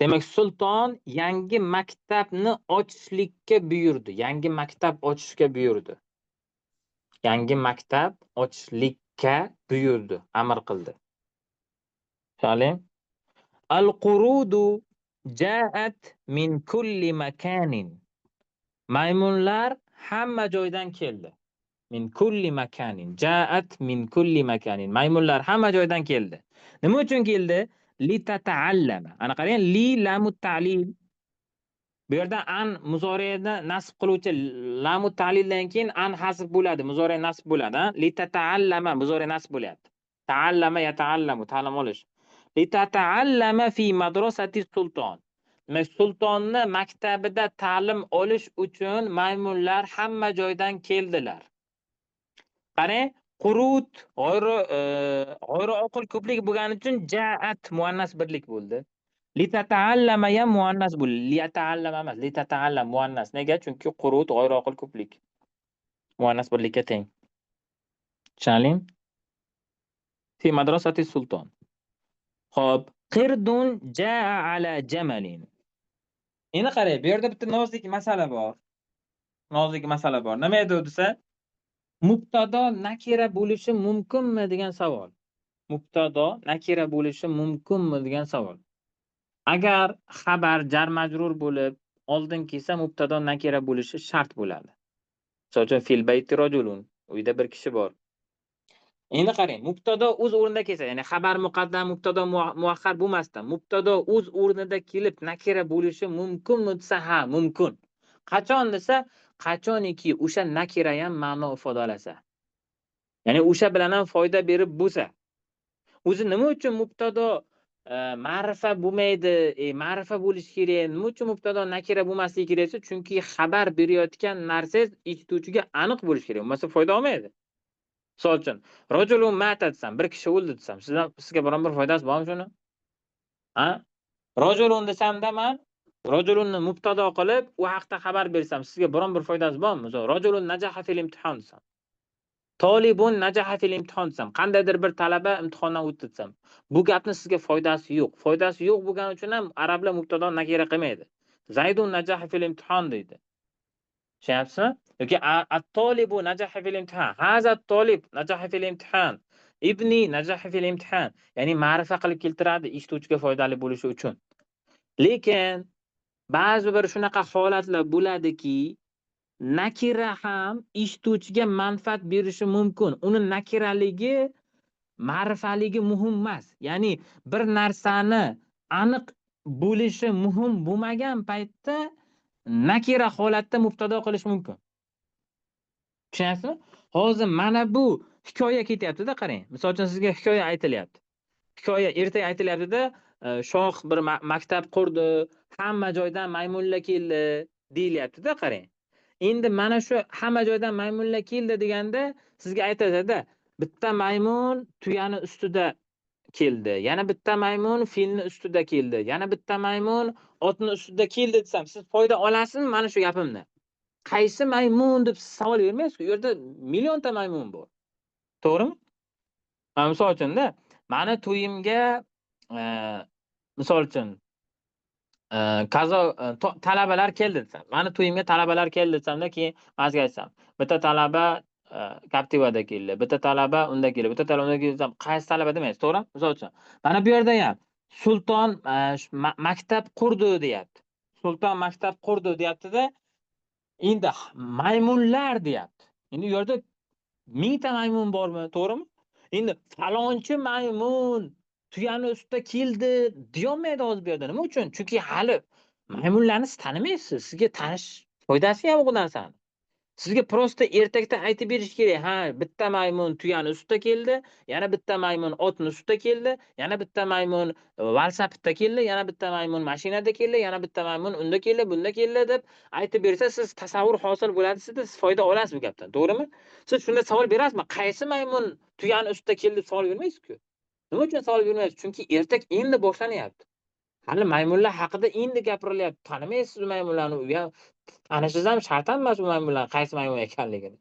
Demak, sulton yangi maktabni ochishlikka buyurdi. Yangi maktab ochishga buyurdi. Yangi maktab ochishlikka buyurdi, amr qildi. Tushundingmi? Al-qurudu ja'at min kulli makanin. Maymunlar hamma joydan keldi. Min kulli makanin. Ja'at min kulli makanin. Maymunlar hamma joydan keldi. Nima uchun keldi? Li tata'allama. Ana qarang, li lamut ta'lil. Bu yerda an muzoriyani nasb qiluvchi lamut ta'lildan keyin an hasb bo'ladi, muzoriy nasb bo'ladi. Li tata'allama muzoriy nasb bo'lyapti. Ta'allama yata'allamu, ta'lim olish. Li tata'allama fi madrasati sulton. Demak, sultonni maktabida ta'lim olish uchun maymunlar hamma joydan keldilar. Qarang, qurut g'oyri oqil ko'plik bo'lgani uchun ja'at muannas birlik bo'ldi. Litata'allama ya muannas bo'ldi. Liyata'allama emas, litata'allam muannas. Nega? Chunki qurut g'oyri oqil ko'plik. Muannas birlikka teng. Tushundingmi? Fi madrasati sulton. Xo'p, qirdun ja'a ala jamalin. Endi qarang, bu yerda bitta nozik masala bor. Nima edi desa, mubtado nakira bo'lishi mumkinmi degan savol. Mubtado nakira bo'lishi mumkinmi degan savol. Agar xabar jar majrur bo'lib, oldin kelsa mubtado nakira bo'lishi shart bo'ladi. Masalan, fil bayti rajulun, uyda bir kishi bor. Endi qarang, mubtado o'z o'rnida kelsa, ya'ni xabar muqaddam, mubtado muaxxar bo'lmasdan, mubtado o'z o'rnida kelib nakira bo'lishi mumkinmi desa, ha, mumkin. Qachon desa, qachoniki o'sha nakira ham ma'no ifodalasa. Ya'ni o'sha bilan ham foyda berib bo'lsa, o'zi nima uchun mubtado ma'rifa bo'lmaydi, ma'rifa bo'lishi kerak? Nima uchun mubtado nakira bo'lmasligi kerak desa, chunki xabar berayotgan narsangiz eshituvchiga aniq bo'lishi kerak. Bo'lmasa foyda olmaydi. Misol uchun, rajulun mata desam, bir kishi o'ldi desam, sizga biron bir foydasi bormi shuni? Ha? Rajulun desamda men rajulunni mubtado qilib, u haqda xabar bersam, sizga biron bir foydasi bormi? Misol, rajulun najaha fil imtihon desam. Tolibun najaha fil imtihon desam, qandaydir bir talaba imtihondan o'tdi desam, bu gapni sizga foydasi yo'q. Foydasi yo'q bo'lgani uchun ham arablar mubtado nakira qilmaydi. Zaydun najaha fil imtihon deydi. Tushunyapsizmi? Yoki at-tolibu najaha fil imtihon. Haza at-tolib najaha fil imtihon. Ibni najaha fil imtihon. Ya'ni ma'rifa qilib keltiradi eshituvchiga foydali bo'lishi uchun. Lekin ba'zi bir shunaqa holatlar bo'ladiki, nakira ham eshituvchiga manfaat berishi mumkin. Uni nakiraligi, ma'rifaligi muhim emas. Ya'ni bir narsani aniq bo'lishi muhim bo'lmagan paytda nakira holatda mubtado qilish mumkin. Tushunyapsizmi? Hozir mana bu hikoya ketyapti-da, qarang. Misol uchun sizga hikoya aytilyapti. Hikoya ertaga aytilyapti-da, shoh bir maktab qurdi, hamma joydan maymunlar keldi deyilyapti-da, qarang. Endi mana shu hamma joydan maymunlar keldi deganda sizga aytadi-da, bitta maymun tuyani ustida keldi, yana bitta maymun filni ustida keldi, yana bitta maymun otni ustida keldi desam, siz foyda olasizmi mana shu gapimdan? Qaysi maymun deb siz savol bermaysiz-ku. U yerda millionta maymun bor. To'g'rimi? Misol uchun-da, mani to'yimga misol uchun talabalar keldi desam, mani to'yimga talabalar keldi desamda, keyin mazga aytsam, bitta talaba Captiva'da keldi, bitta talaba unda keldi, bitta talaba unda keldi desam, qaysi talaba demaysiz, to'g'rimi? Misol uchun, mana bu yerda ham sulton maktab qurdi deyapti. Sulton maktab qurdi deyapti-da, endi maymunlar deyapti. Endi u yerda 1000 ta maymun bormi, to'g'rimi? Endi falonchi maymun tuyani ustida keldi deyolmaydi hozir bu yerda. Nima uchun? Chunki hali maymunlarni siz tanimaysiz. Sizga tanish foydasi yo'q bu narsani. Sizga prosta ertakdan aytib berish kerak. Ha, bitta maymun tuyani ustida keldi, yana bitta maymun otni ustida keldi, yana bitta maymun velosipedda keldi, yana bitta maymun mashinada keldi, yana bitta maymun unda keldi, bunda keldi deb aytib bersa, siz tasavvur hosil bo'ladi sizda, siz foyda olasiz bu gapdan. To'g'rimi? Siz shunda savol berasizmi? Qaysi maymun tuyani ustida keldi deb savol bermaysiz-ku. Nima uchun savol bermaysiz? Chunki ertak endi boshlanyapti. Hali maymunlar haqida endi gapirilyapti. Tanimaysiz maymunlarni. Tanishingiz ham shart emas u maymunlar qaysi maymun ekanligini.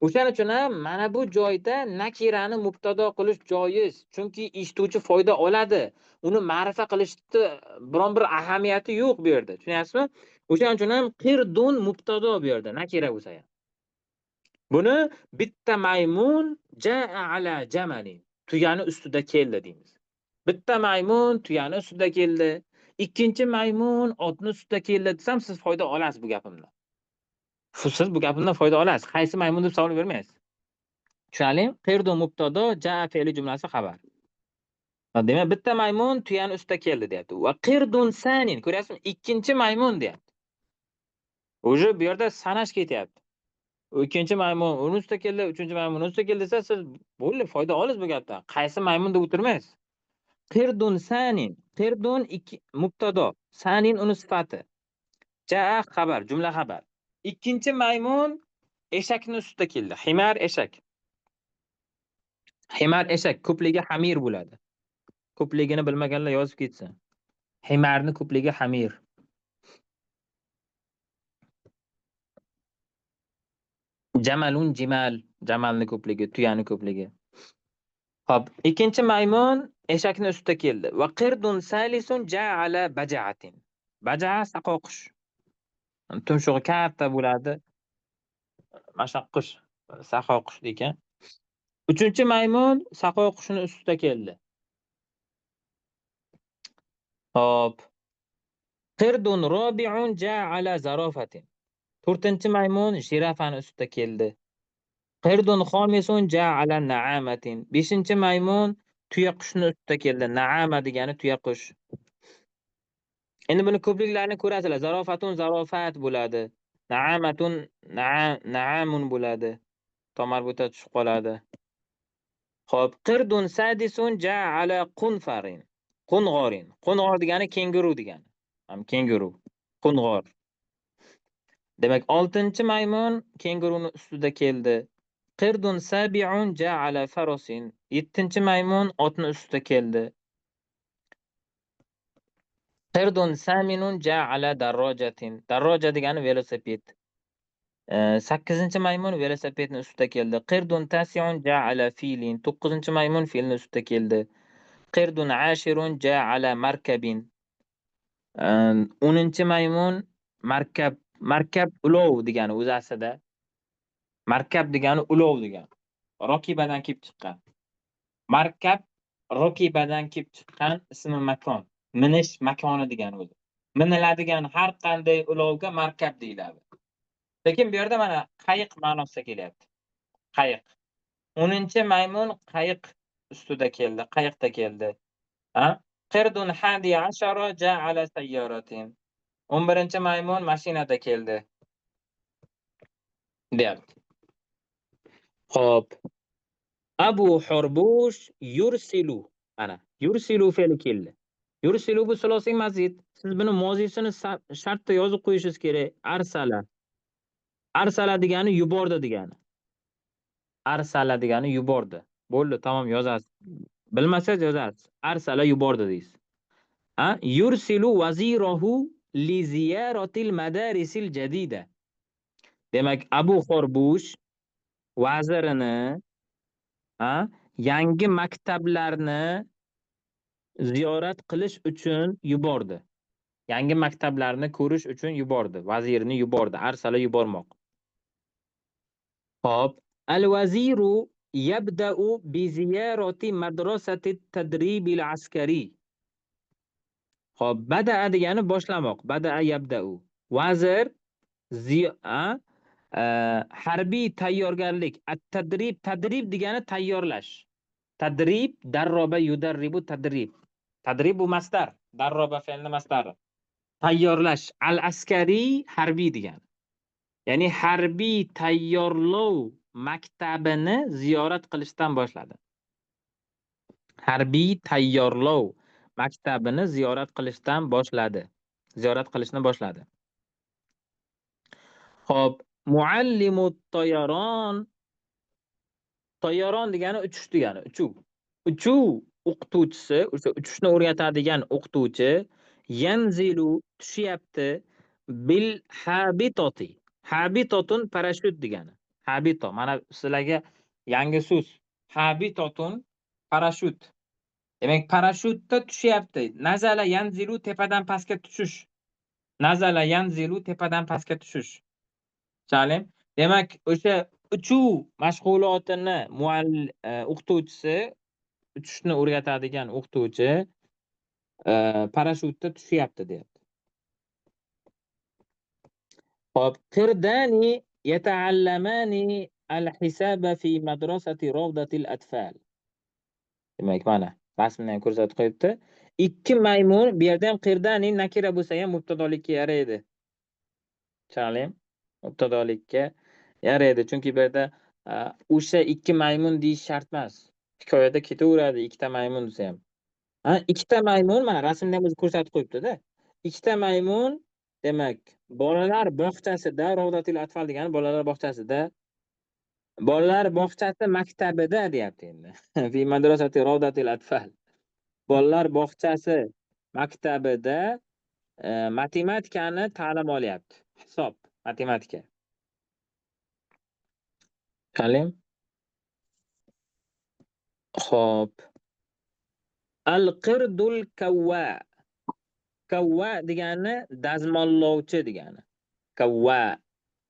O'shaning uchun ham mana bu joyda nakirani mubtado qilish joiz. Chunki eshituvchi foyda oladi. Uni ma'rifa qilishda biron bir ahamiyati yo'q bu yerda. Tushunyapsizmi? O'shaning uchun ham qirdun mubtado bu yerda, nakira bo'lsa ham. Buni bitta maymun jaa ala jamalin, tuyani ustida keldi deymiz. Bitta maymun tuyani ustida keldi. Ikkinchi maymun otni ustida keldi desam, siz foyda olasiz bu gapimdan. Siz bu gapimdan foyda olasiz. Qaysi maymun deb savol bermaysiz. Tushunarlimi? Qirdu mubtado, jaa fe'li jumlasi xabar. Demak, bitta maymun tuyani ustida keldi deyapti. Va qirdun sanin, ko'ryapsizmi? Ikkinchi maymun deyapti. O'sha bu yerda sanash ketyapti. Ikkinchi maymun uni ustida keldi, uchinchi maymun uni ustida keldi desa, siz bo'ldi, foyda olasiz bu gapdan. Qaysi maymun deb o'tirmaysiz. Qirdun sanin. Qirdun mubtado, sanin uni sifati. Jaa xabar, jumla xabar. Ikkinchi maymun eshakning ustida keldi. Himar eshak. Himar eshak ko'pligi hamir bo'ladi. Ko'pligini bilmaganlar yozib ketsin. Himarni ko'pligi hamir. Jamalun jimal, jamalni ko'pligi, tuyani ko'pligi. Xo'p, ikkinchi maymun eshakning ustida keldi. Va qirdun salisun ja'ala baja'atin. Baja'a saqoqush. Tumshug'i katta bo'ladi. Mashaqqus, saqoqush ekan. Uchinchi maymun saqoqushning ustida keldi. Hop. Qirdun robi'un ja'ala zarofatin. To'rtinchi maymun jirafani ustida keldi. Qirdun xomisun ja'ala na'amatin. Beshinchi maymun tuyaqushni ustida keldi. Na'ama degani tuyaqush. Endi buni ko'pliklarini ko'rasizlar. Zarofatun zarofat bo'ladi. Na'amatun na'amun bo'ladi. Tomarbuta tushib qoladi. Xo'p, qirdun sadisun ja'ala qunfarin. Qung'orin. Qung'or degani kenguru degani. Kenguru. Qung'or. Demak, 6-maymun kenguruni ustida keldi. Qirdun sabi'un ja'ala farosin. 7-maymun otni ustida keldi. Qirdun saminun ja'ala darrojatin. Darroja degani velosiped. 8-maymun velosipedni ustida keldi. Qirdun tasi'un ja'ala filin. 9-maymun filni ustida keldi. Qirdun ashirun ja'ala markabin. 10-maymun markab. Markab ulov degani o'zi aslida. Markab degani ulov degani. Rokibadan kelib chiqqan. Markab rokibadan kelib chiqqan ismi makon. Minish makoni degani o'zi. Miniladigan har qanday ulovga markab deyiladi. Lekin bu yerda mana qayiq ma'nosida kelyapti. Qayiq. 10-maymun qayiq ustida keldi, qayiqda keldi. Ha? Qirdun hadi ashara ja'ala sayyaratin. 11-maymun mashinada keldi, deyapti. Xo'p. Abu Hurbush yursilu. Ana, yursilu fe'li keldi. Yursilu bu sulosiy mazid. Siz buni mozisini shartda yozib qo'yishingiz kerak. Arsala. Arsala degani yubordi degani. Arsala degani yubordi. Bo'ldi, tamom yozasiz. Bilmasangiz yozasiz. Arsala yubordi deysiz. Ha? Yursilu wazirahu li ziyaratil madarisil jadida. Demak, Abu Xorbush vazirini yangi maktablarni ziyorat qilish uchun yubordi. Yangi maktablarni ko'rish uchun yubordi. Vazirini yubordi. Arsala yubormoq. Xo'p. Al-vaziru yabda'u bi ziyarati madrasati tadribil askari. Xo'p, bada'a degani boshlamoq. Bada'a yabda'u. Vazir harbiy tayyorgarlik. At-tadrib, tadrib degani tayyorlash. Tadrib, darroba yudarribu tadrib. Tadrib bu masdar. Darroba fe'lni masdari. Tayyorlash. Al-askari harbiy degani. Ya'ni harbiy tayyorlov maktabini ziyorat qilishdan boshladi. Harbiy tayyorlov maktabini ziyorat qilishdan boshladi. Ziyorat qilishni boshladi. Xo'p, muallimut toyaron. Toyaron degani uchish degani, uchuv. Uchuv o'qituvchisi, o'sha uchishni o'rgatadigan o'qituvchi yanzilu tushyapti bil habitoti. Habitotun parashyut degani. Habito. Mana sizlarga yangi so'z. Habitotun parashyut. Demak, parashyutda tushyapti. Nazala yanzilu tepadan pastga tushish. Nazala yanzilu tepadan pastga tushish. Chalim. Demak, o'sha uchuv mashg'ulotini o'qituvchisi, uchishni o'rgatadigan o'qituvchi parashyutda tushyapti deyapti. Xo'p, qirdani yata'allamani al-hisaba fi madrasati rawdatil atfal. Demak, mana rasmni ham ko'rsatib qo'yibdi. 2 maymun, bu yerda ham qirdani nakira bo'lsa ham mubtadolikka yaraydi. Chalim, mubtadolikka yaraydi. Chunki bu yerda o'sha 2 maymun deyish shart emas. Hikoyada ketaveradi 2 maymun desa ham. 2 maymun mana rasmda ham o'zi ko'rsatib qo'yibdi-da. 2 maymun demak, bolalar bog'chasida, Ravdatul Atfal degani bolalar bog'chasida, bolalar bog'chasi maktabida deyapti endi. Fi madrasati Ravdatul Atfal. Bolalar bog'chasi maktabida matematikani ta'lim olyapti. Hisob, matematika. Qalim. Xo'p. Al-qirdul kawwa. Kawwa degani dazmollovchi degani. Kawwa.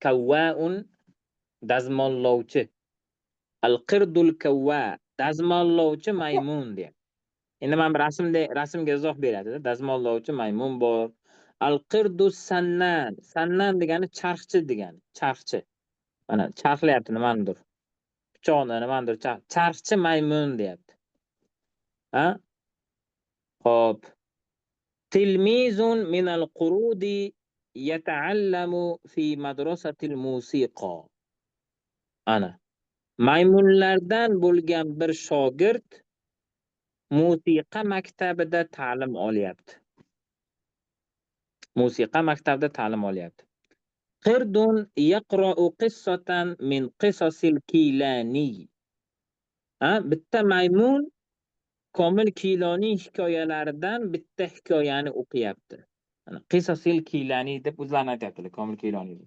Kawwaun dazmollovchi. Al-qirdul kawwa dazmollovchi maymun deyapti. Endi men rasmga izoh beradi. Dazmollovchi maymun bor. Al-qirdus sannan. Sannan degani charxchi degani. Charxchi. Mana charxlayapti nimanidir. Pichoqni nimanidir charxchi maymun deyapti. Ha? Xo'p. Tilmizun min al-qurudi yata'allamu fi madrasatil musiqa. Ana. Maymunlardan bo'lgan bir shogird musiqa maktabida ta'lim olyapti. Musiqa maktabida ta'lim olyapti. Qirdun yaqra'u qissatan min qisosil Kilani. Bitta maymun Komil Kiloniy hikoyalaridan bitta hikoyani o'qiyapti. Qisosil Kilani deb o'zlarini aytyaptilar, Komil Kiloniy.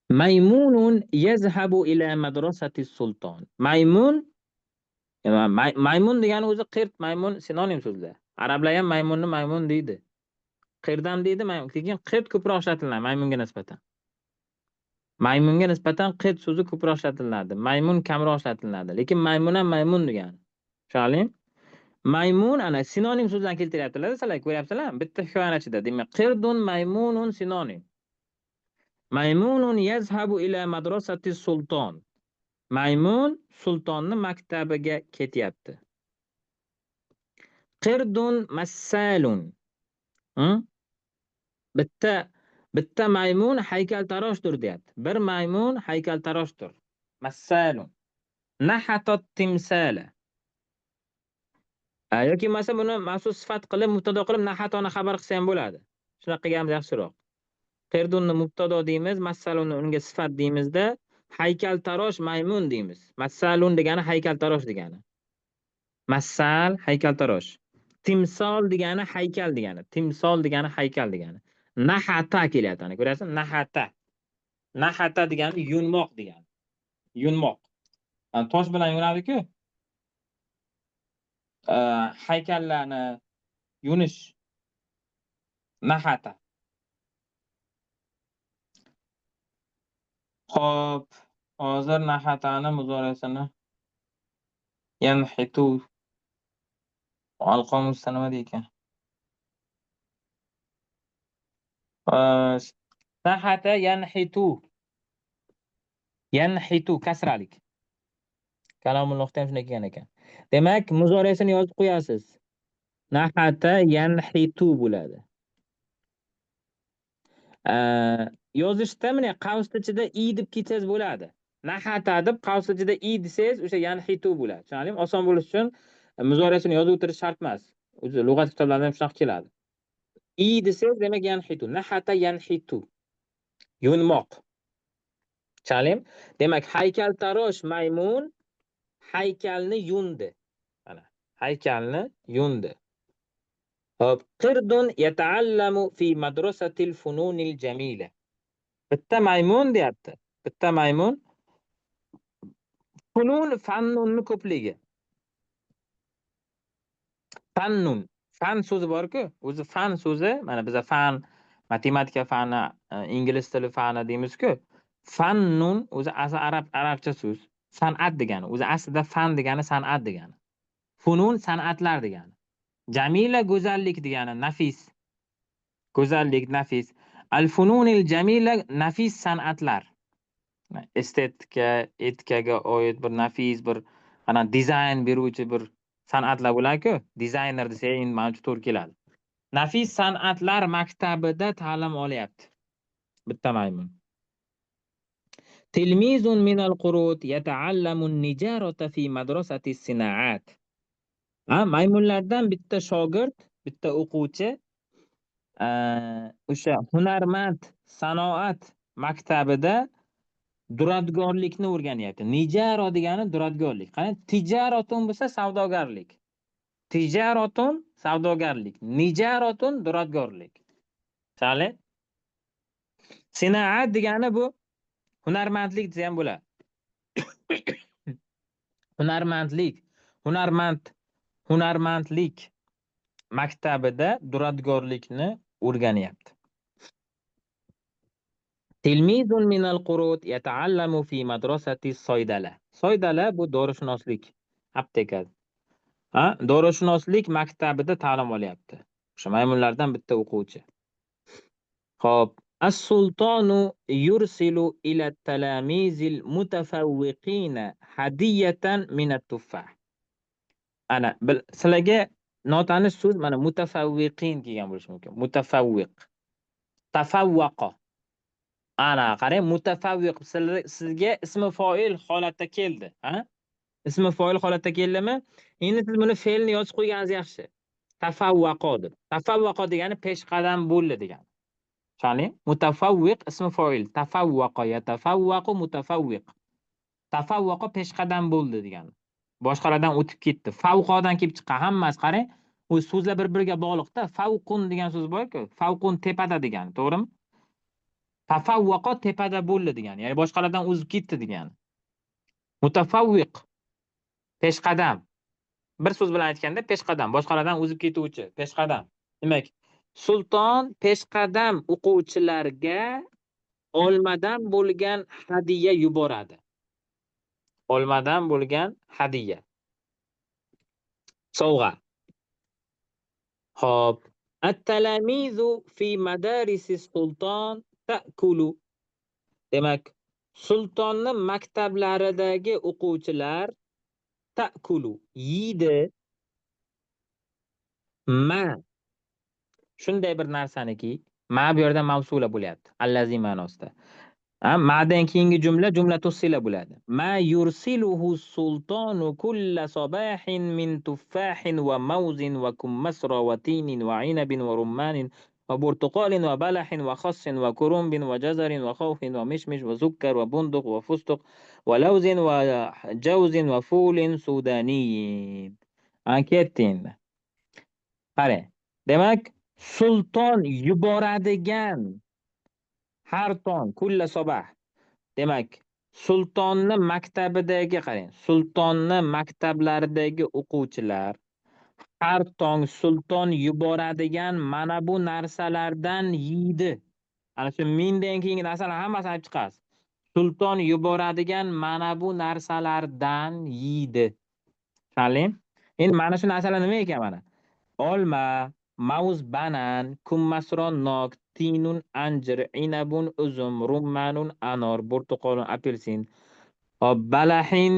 Maymunun yazhabu ila madrasati sulton. Maymun degani o'zi qirt, maymun sinonim so'zlar. Arablar ham maymunni maymun deydi. Qirdam deydi, lekin qirt ko'proq ishlatiladi maymunga nisbatan. Maymunga nisbatan qirt so'zi ko'proq ishlatiladi. Maymun kamroq ishlatiladi. Lekin maymun ham maymun degani. Tushunarlimi? Maymun ana sinonim so'zdan keltiryaptilar, sizlar ko'ryapsizlar? Bitta hikoyaning ichida. Demak, qirdun maymunun sinonim. Maymunun yazhabu ila madrasati sulton. Maymun sultonni maktabiga ketyapti. Qirdun massalun. Bitta maymun haykaltaroshdir deyapti. Bir maymun haykaltaroshdir. Massalun. Nahatat timsala. Yoki bo'lmasa buni maxsus sifat qilib, mubtado qilib nahatoni xabar qilsa ham bo'ladi. Shunaqa qilganimiz yaxshiroq. Qirdunni mubtado deymiz, massalunni unga sifat deymizda, haykaltarosh maymun deymiz. Massalun degani haykaltarosh degani. Massal haykaltarosh. Timsol degani haykal degani. Timsol degani haykal degani. Nahata kelyapti, ana ko'rasizmi? Nahata. Nahata degani yunmoq degani. Yunmoq. Tosh bilan yunadi-ku. Haykallarni yunish. Nahata. Xo'p, hozir nahatani muzorasini yanhitu alqomusda nima deykan? Nahata yanhitu. Yanhitu kasralik. Kalomul nuqta ham shunday kelgan ekan. Demak, muzorasini yozib qo'yasiz. Nahata yanhitu bo'ladi. Yozishda mana qavs ichida i deb ketsangiz bo'ladi. Nahata deb qavs ichida i desangiz, o'sha yanhitu bo'ladi. Tushunarlimi? Oson bo'lish uchun muzorasini yozib o'tirish shart emas. O'zi lug'at kitoblarida ham shunaqa keladi. I desangiz demak yanhitu. Nahata yanhitu. Yunmoq. Tushunarlimi? Demak, haykaltarosh maymun haykalni yundi. Mana, haykalni yundi. Hop, qirdun yata'allamu fi madrasatil fununil jamila. Bitta maymun deyapti. Bitta maymun funun fannunni ko'pligi. Fannun, fan so'zi bor-ku, o'zi fan so'zi, mana biz fan, matematika fani, ingliz tili fani deymiz-ku. Fannun o'zi asli arabcha so'z. San'at degani. O'zi aslida fan degani san'at degani. Funun san'atlar degani. Jamila go'zallik degani, nafis. Go'zallik, nafis. Al-fununil jamila nafis san'atlar. Estetika, etikaga oid bir nafis, bir ana dizayn beruvchi bir san'atlar bo'ladi-ku, dizayner desa endi mana shu to'g'ri keladi. Nafis san'atlar maktabida ta'lim olyapti. Bitta maymun. Tilmizun minal qurut yata'allamu an-nijarata fi madrasati as-sinaat. Maymunlardan bitta shogird, bitta o'quvchi o'sha hunarmand sanoat maktabida duradgorlikni o'rganyapti. Nijaro degani duradgorlik. Qani tijoratun bo'lsa savdogarlik. Tijoratun savdogarlik. Nijaratun duradgorlik. Chale? Sinoat degani bu hunarmandlik desa ham bo'ladi. Hunarmandlik, hunarmandlik maktabida duradgorlikni o'rganyapti. Tilmizun minal qurut yata'allamu fi madrasati soydala. Soydala bu dorishunoslik, apteka. Dorishunoslik maktabida ta'lim olyapti. O'sha maymunlardan bitta o'quvchi. Xo'p, as-sultonu yursilu ila talamizil mutafawwiqina hadiyatan min at-tuffah. Ana, sizlarga notanish so'z mana mutafawwiqin kelgan bo'lishi mumkin. Mutafawwiq. Tafawwaqa. Ana qarang, mutafavviq sizga ismi foil holatda keldi, ha? Ismi foil holatda keldimi? Endi siz buni fe'lni yozib qo'yganingiz yaxshi. Tafavvaqo deb. Tafavvaqo degani peshqadam bo'ldi degani. Tushundingmi? Mutafavviq ismi foil. Tafavvaqa yatafavvaqu mutafavviq. Tafavvaqa peshqadam bo'ldi degani. Boshqalardan o'tib ketdi. Favqodan kelib chiqqan hammasi qarang. U so'zlar bir-biriga bog'liqda. Favqun degan so'z bor-ku. Favqun tepada degani, to'g'rimi? Tafavvaqa tepada bo'ldi degani. Ya'ni boshqalardan o'zib ketdi degani. Mutafavviq peshqadam. Bir so'z bilan aytganda peshqadam, boshqalardan o'zib ketuvchi, peshqadam. Demak, sulton peshqadam o'quvchilarga olmadan bo'lgan hadiya yuboradi. Olmadan bo'lgan hadiya. Sovg'a. Xo'p. At-talamizu fi madarisi sulton ta'kulu. Demak, sultonni maktablaridagi o'quvchilar ta'kulu yeydi. Ma shunday bir narsaniki, ma bu yerda mavsula bo'lyapti. Allazi ma'nosida. Ma'dan keyingi jumla tufsila bo'ladi. Ma yursiluhu sultonu kulla sabahin min tuffahin va mawzin va kummasra va tinin va inabin va rummanin va burtuqalin va balahin va khassin va kurumbin va jazarin va khawfin va mishmish va zukkar va bunduq va fustuq va lawzin va jawzin va fulin sudaniyin. Ketdi endi. Qarang. Demak, sulton yuboradigan har tong kulla sabah. Demak, sultonni maktabidagi qarang, sultonni maktablaridagi o'quvchilar har tong sulton yuboradigan mana bu narsalardan yeydi. Ana shu mindan keyingi narsalar hammasini olib chiqasiz. Sulton yuboradigan mana bu narsalardan yeydi. Tushundingmi? Endi mana shu narsalar nima ekan mana? Olma, mavz banan, kummasron nok, tinun anjir, inabun uzum, rummanun anor, burtuqolun apelsin. Hop, balahin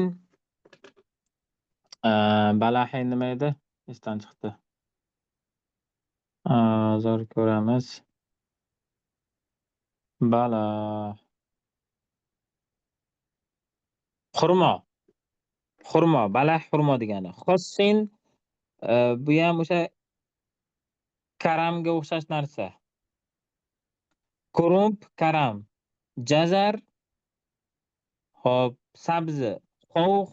nima edi? Esdan chiqdi. Zo'r ko'ramiz. Bala. Xurmo. Xurmo, balah xurmo degani. Xossin bu ham o'sha karamga o'xshash narsa. Kurumb, karam. Jazar, hop, sabzi, qo'x,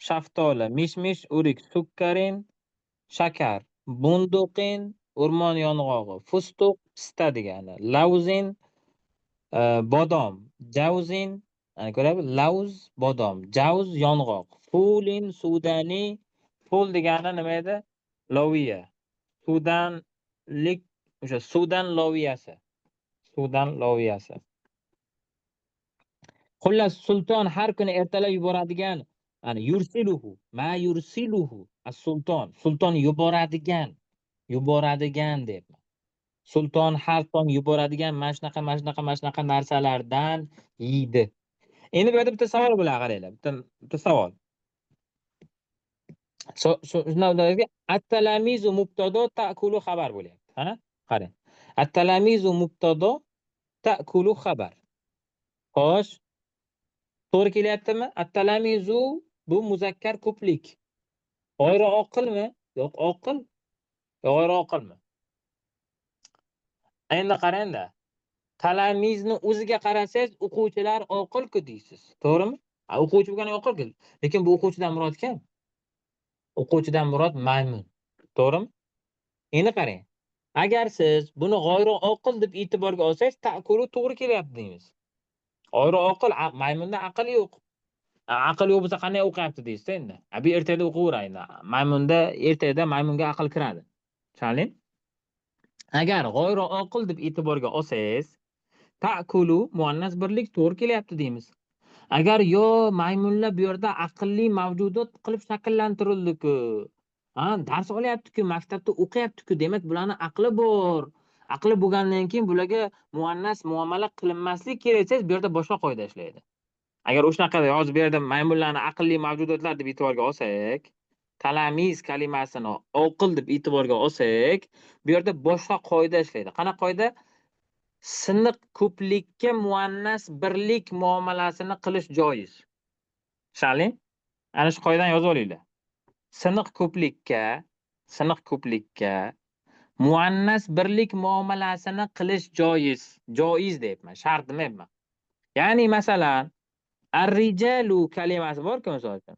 shaftoli, mishmish, o'rik, sukkarin, shakar, bunduqin, o'rmon yong'og'i, fustuq, pista degani. Lavzin, bodom, javzin, ko'ryapsiz? Lavz, bodom, javz, yong'oq. Fulin, sudani, ful degani nima edi? Loviya. Sudanlik, o'sha Sudan loviyasi. Sudan loviyasi. Xullas, sulton har kuni ertalab yuboradigan, yursiluhu, ma yursiluhu as-sulton, sulton yuboradigan deb. Sulton har tong yuboradigan mana shunaqa narsalardan yeydi. Endi bu yerda bitta savol bo'ladi, qaranglar. Bitta savol. Shunday at-talamizu mubtado ta'kulu xabar bo'lyapti, ha? Qarang. At-talamizu mubtado ta'kulu xabar. Xo'sh, to'g'ri kelyaptimi? At-talamizu bu muzakkar ko'plik. G'oyri oqilmi? Yo'q, oqil. G'oyri oqilmi? Endi qarang-da. Talamizni o'ziga qarasangiz, o'quvchilar oqil-ku deysiz. To'g'rimi? O'quvchi bo'lgani oqil-ku. Lekin bu o'quvchidan murod kim? O'quvchidan murod maymun. To'g'rimi? Endi qarang. Agar siz buni g'oyri oqil deb e'tiborga olsangiz, ta'kuli to'g'ri kelyapti deymiz. G'oyri oqil, maymunda aql yo'q. Aql yo'q bo'lsa qanday o'qiyapti deysiz endi. Bu ertada o'qiyveradi. Maymunga aql kiradi. Tushundingmi? Agar g'oyri oqil deb e'tiborga olsangiz, ta'kulu muannas birlik to'g'ri kelyapti deymiz. Agar yo maymunlar bu yerda aqlli mavjudot qilib shakllantirildi-ku. Dars olyapti-ku, maktabda o'qiyapti-ku, demak bularning aqli bor. Aqli bo'lgandan keyin bularga muannas muomala qilinmaslik kerak desa, bu yerda boshqa qoida ishlaydi. Agar o'shanaqa yozib bu yerda maymunlarni aqlli mavjudotlar deb e'tiborga olsak, talamiz kalimasini oqil deb e'tiborga olsak, bu yerda boshqa qoida ishlaydi. Qanaqa qoida? siniq ko'plikka muannas birlik muomalasini qilish joiz. Tushunarli? Ana shu qoidani yozib olinglar. Siniq ko'plikka, siniq ko'plikka muannas birlik muomalasini qilish joiz. Joiz deyapman, shart demayapman. Ya'ni masalan, ar-rijalu kalimasi bor-ku misol uchun.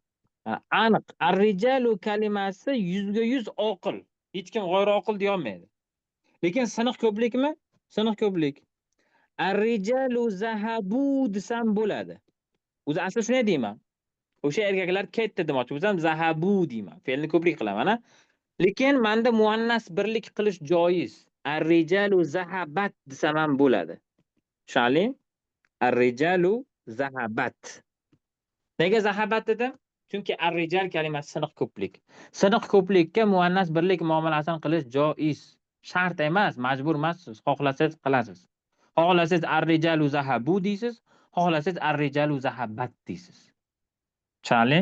Aniq, ar-rijalu kalimasi 100% oqil. Hech kim g'ayri-oqil deya olmaydi. Lekin siniq ko'plikmi? Siniq ko'plik. Ar-rijalu zahabu desam bo'ladi. O'zi asli shunday deyman. O'sha erkaklar ketdi demoqchi bo'lsam, zahabu deyman. Fe'lni ko'plik qilaman, a? Lekin menda muannas birlik qilish joiz. Ar-rijalu zahabat desam ham bo'ladi. Tushunarli? Ar-rijalu zahabat. Nega zahabat dedim? Chunki ar-rijal kalimasi siniq ko'plik. Siniq ko'plikka muannas birlik muomalasini qilish joiz. Shart emas, majbur emassiz. Xohlasangiz qilasiz. Xohlasangiz ar-rijalu zahabu deysiz, xohlasangiz ar-rijalu zahabat deysiz. Tushunarli?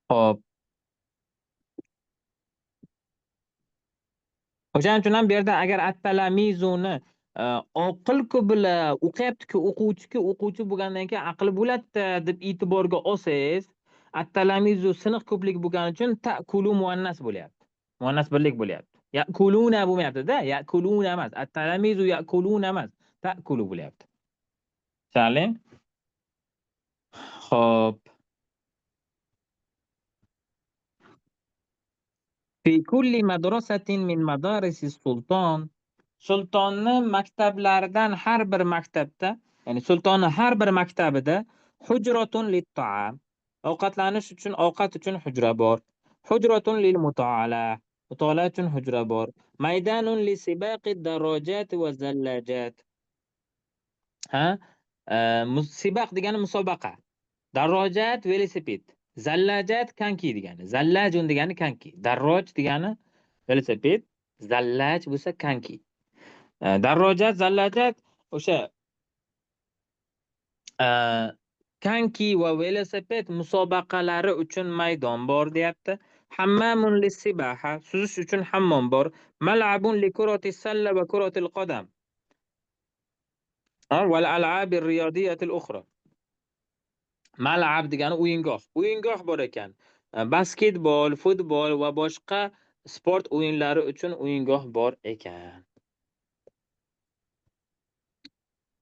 Xo'p. O'shaning uchun ham bu yerda agar at-talamizuni oqil-ku bilan o'qiyapti-ku, o'quvchi bo'lgandan keyin aqli bo'ladi deb e'tiborga olsangiz, at-talamizu siniq ko'plik bo'lgani uchun ta'kulu muannas bo'lyapti. Muannas birlik bo'lyapti. Ya'kuluna bo'lmayapti-da, ya'kuluna emas. At-talamizu ya'kuluna emas, ta'kulu bo'lyapti. Tushunarli? Xo'p. Fi kulli madrasatin min madarisis sulton. Sultonni maktablaridan har bir maktabda, ya'ni sultonni har bir maktabida hujratun lit-ta'am. Ovqatlanish uchun ovqat uchun hujra bor. Hujratun lil mutolaa. Mutolaa uchun hujra bor. Maydanun li sibaqi darajat va zallajat. Ha? Sibaq degani musobaqa. Darajat velosiped. Zallajat konki degani. Zallajun degani konki. Darroj degani velosiped. Zallaj bo'lsa konki. Darrojat, zallajat o'sha konki va velosiped musobaqalari uchun maydon bor deyapti. Hammamun lis-sibaha, suzish uchun hammom bor. Mal'abun li kurati salla va kuratil qadam. Val al'abir riyodiyatil ukhra. Mal'ab degani o'yingoh. O'yingoh bor ekan. Basketbol, futbol va boshqa sport o'yinlari uchun o'yingoh bor ekan.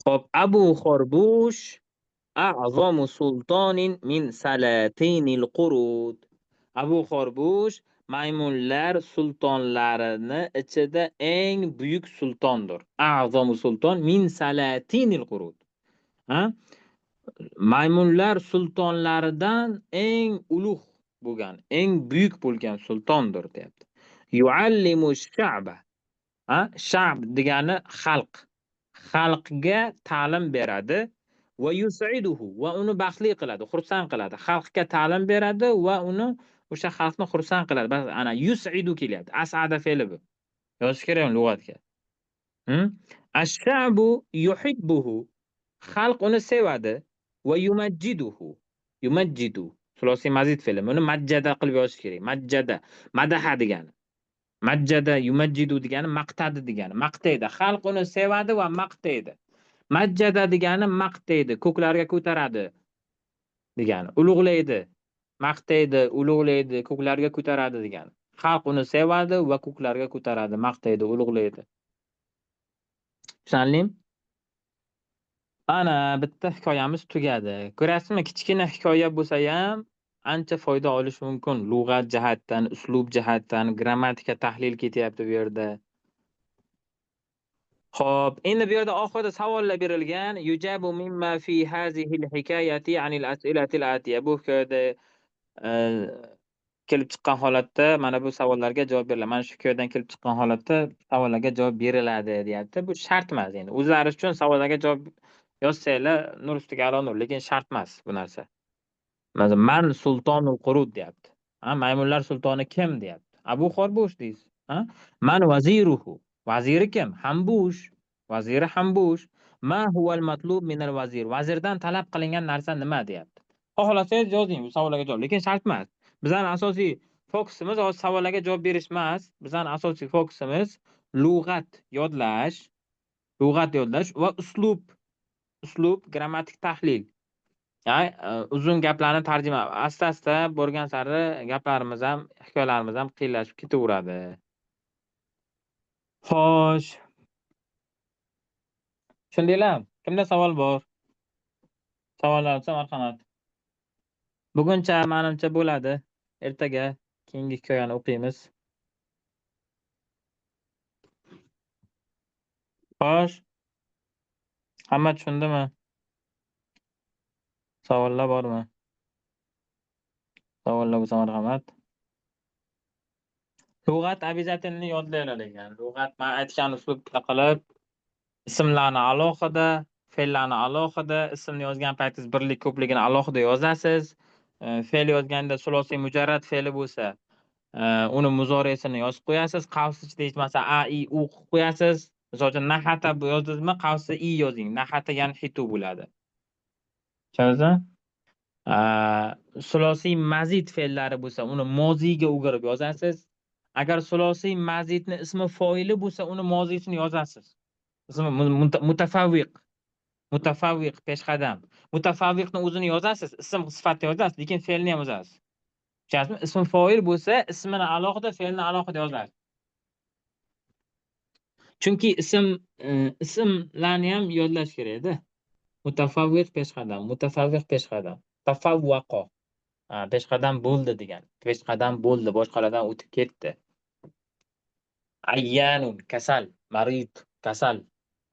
Xo'p, Abu Xorbush a'zomu sultonin min salatinil qurud. Abu Xorbush maymunlar sultonlarini ichida eng buyuk sultondir. A'zomu sulton min salatinil qurud. Ha? Maymunlar sultonlaridan eng ulug' bo'lgan, eng buyuk bo'lgan sultondir deyapti. Yuallimu sha'ba. Ha? Sha'b degani xalq. Xalqga ta'lim beradi va yus'iduhu va uni baxtli qiladi, xursand qiladi. Xalqga ta'lim beradi va uni o'sha xalqni xursand qiladi. Bas ana yus'idu kelyapti. As'ada fe'li bu. Yozish kerak lug'atga. Ash-sha'bu yuhibbuhu. Xalq uni sevadi va yumajjiduhu. Yumajjidu. Sulosiy mazid fe'li. Buni majjada qilib yozish kerak. Majjada. Madaha degani. Majjada yumajjidu degani maqtadi degani. Maqtaydi. Xalq uni sevadi va maqtaydi. Majjada degani maqtaydi, ko'klarga ko'taradi degani. Ulug'laydi, maqtaydi, ulug'laydi, ko'klarga ko'taradi degani. Xalq uni sevadi va ko'klarga ko'taradi, maqtaydi, ulug'laydi. Tushunarlimi? Ana bitta hikoyamiz tugadi. Ko'rasizmi, kichkina hikoya bo'lsa ham ancha foyda olish mumkin. Lug'at jihatdan, uslub jihatdan, grammatika tahlil ketyapti bu yerda. Xo'p, endi bu yerda oxirida savollar berilgan. Yujabu mimma fi hazihi al-hikayati anil as'ilati al-atiya. Bu hikoyada kelib chiqqan holatda mana bu savollarga javob beriladi. Mana shu hikoyadan kelib chiqqan holatda savollarga javob beriladi, deyapti. Bu shart emas endi. O'zlari uchun savollarga javob yozsanglar nur ustiga alo nur, lekin shart emas bu narsa. Man sultonul qurud deyapti. Maymunlar sultoni kim deyapti. Abu Xorbush deysiz. Man vaziruhu. Vaziri kim? Hambush. Vaziri Hambush. Ma huval matlub minal vazir. Vazirdan talab qilingan narsa nima deyapti. Xohlasangiz yozing bu savollarga javob, lekin shart emas. Bizning asosiy fokusimiz hozir savollarga javob berish emas. Bizning asosiy fokusimiz lug'at yodlash, va uslub, grammatik tahlil. Ya'ni uzun gaplarni tarjima asta borgan sari gaplarimiz ham, hikoyalarimiz ham qiyinlashib ketaveradi. Xo'sh. Shundaylar, kimda savol bor? Savollar bo'lsa marhamat. Buguncha menimcha bo'ladi. Ertaga keyingi hikoyani o'qiymiz. Xo'sh. Hamma tushundimi? Savollar bormi? Savollar bo'lsa marhamat. Lug'at обязательно yodlaylar ekan. Lug'at men aytgan uslubda qilib ismlarni alohida, fe'llarni alohida, ismni yozgan paytingiz birlik ko'pligini alohida yozasiz. Fe'l yozganda sulosiy mujarrad fe'li bo'lsa, uni muzoresini yozib qo'yasiz. Qavs ichida hech bo'lmasa a, i, u qilib qo'yasiz. Misol uchun nahata yozdingizmi, qavsda i yozing. Nahata yanhitu bo'ladi. Tushundingizmi? Sulosiy mazid fe'llari bo'lsa, uni moziyga o'girib yozasiz. Agar sulosiy mazidni ismi foili bo'lsa, uni mozisini yozasiz. Ismi mutafavviq peshqadam. Mutafavviqni o'zini yozasiz, ism sifatni yozasiz, lekin fe'lni ham yozasiz. Tushundingizmi? Ism foil bo'lsa, ismini alohida, fe'lni alohida yozasiz. Chunki ismlarni ham yodlash kerak-da. Mutafavviq peshqadam. Tafavvaqo. Peshqadam bo'ldi degan. Peshqadam bo'ldi, boshqalardan o'tib ketdi. Ayyanun kasal, marid kasal.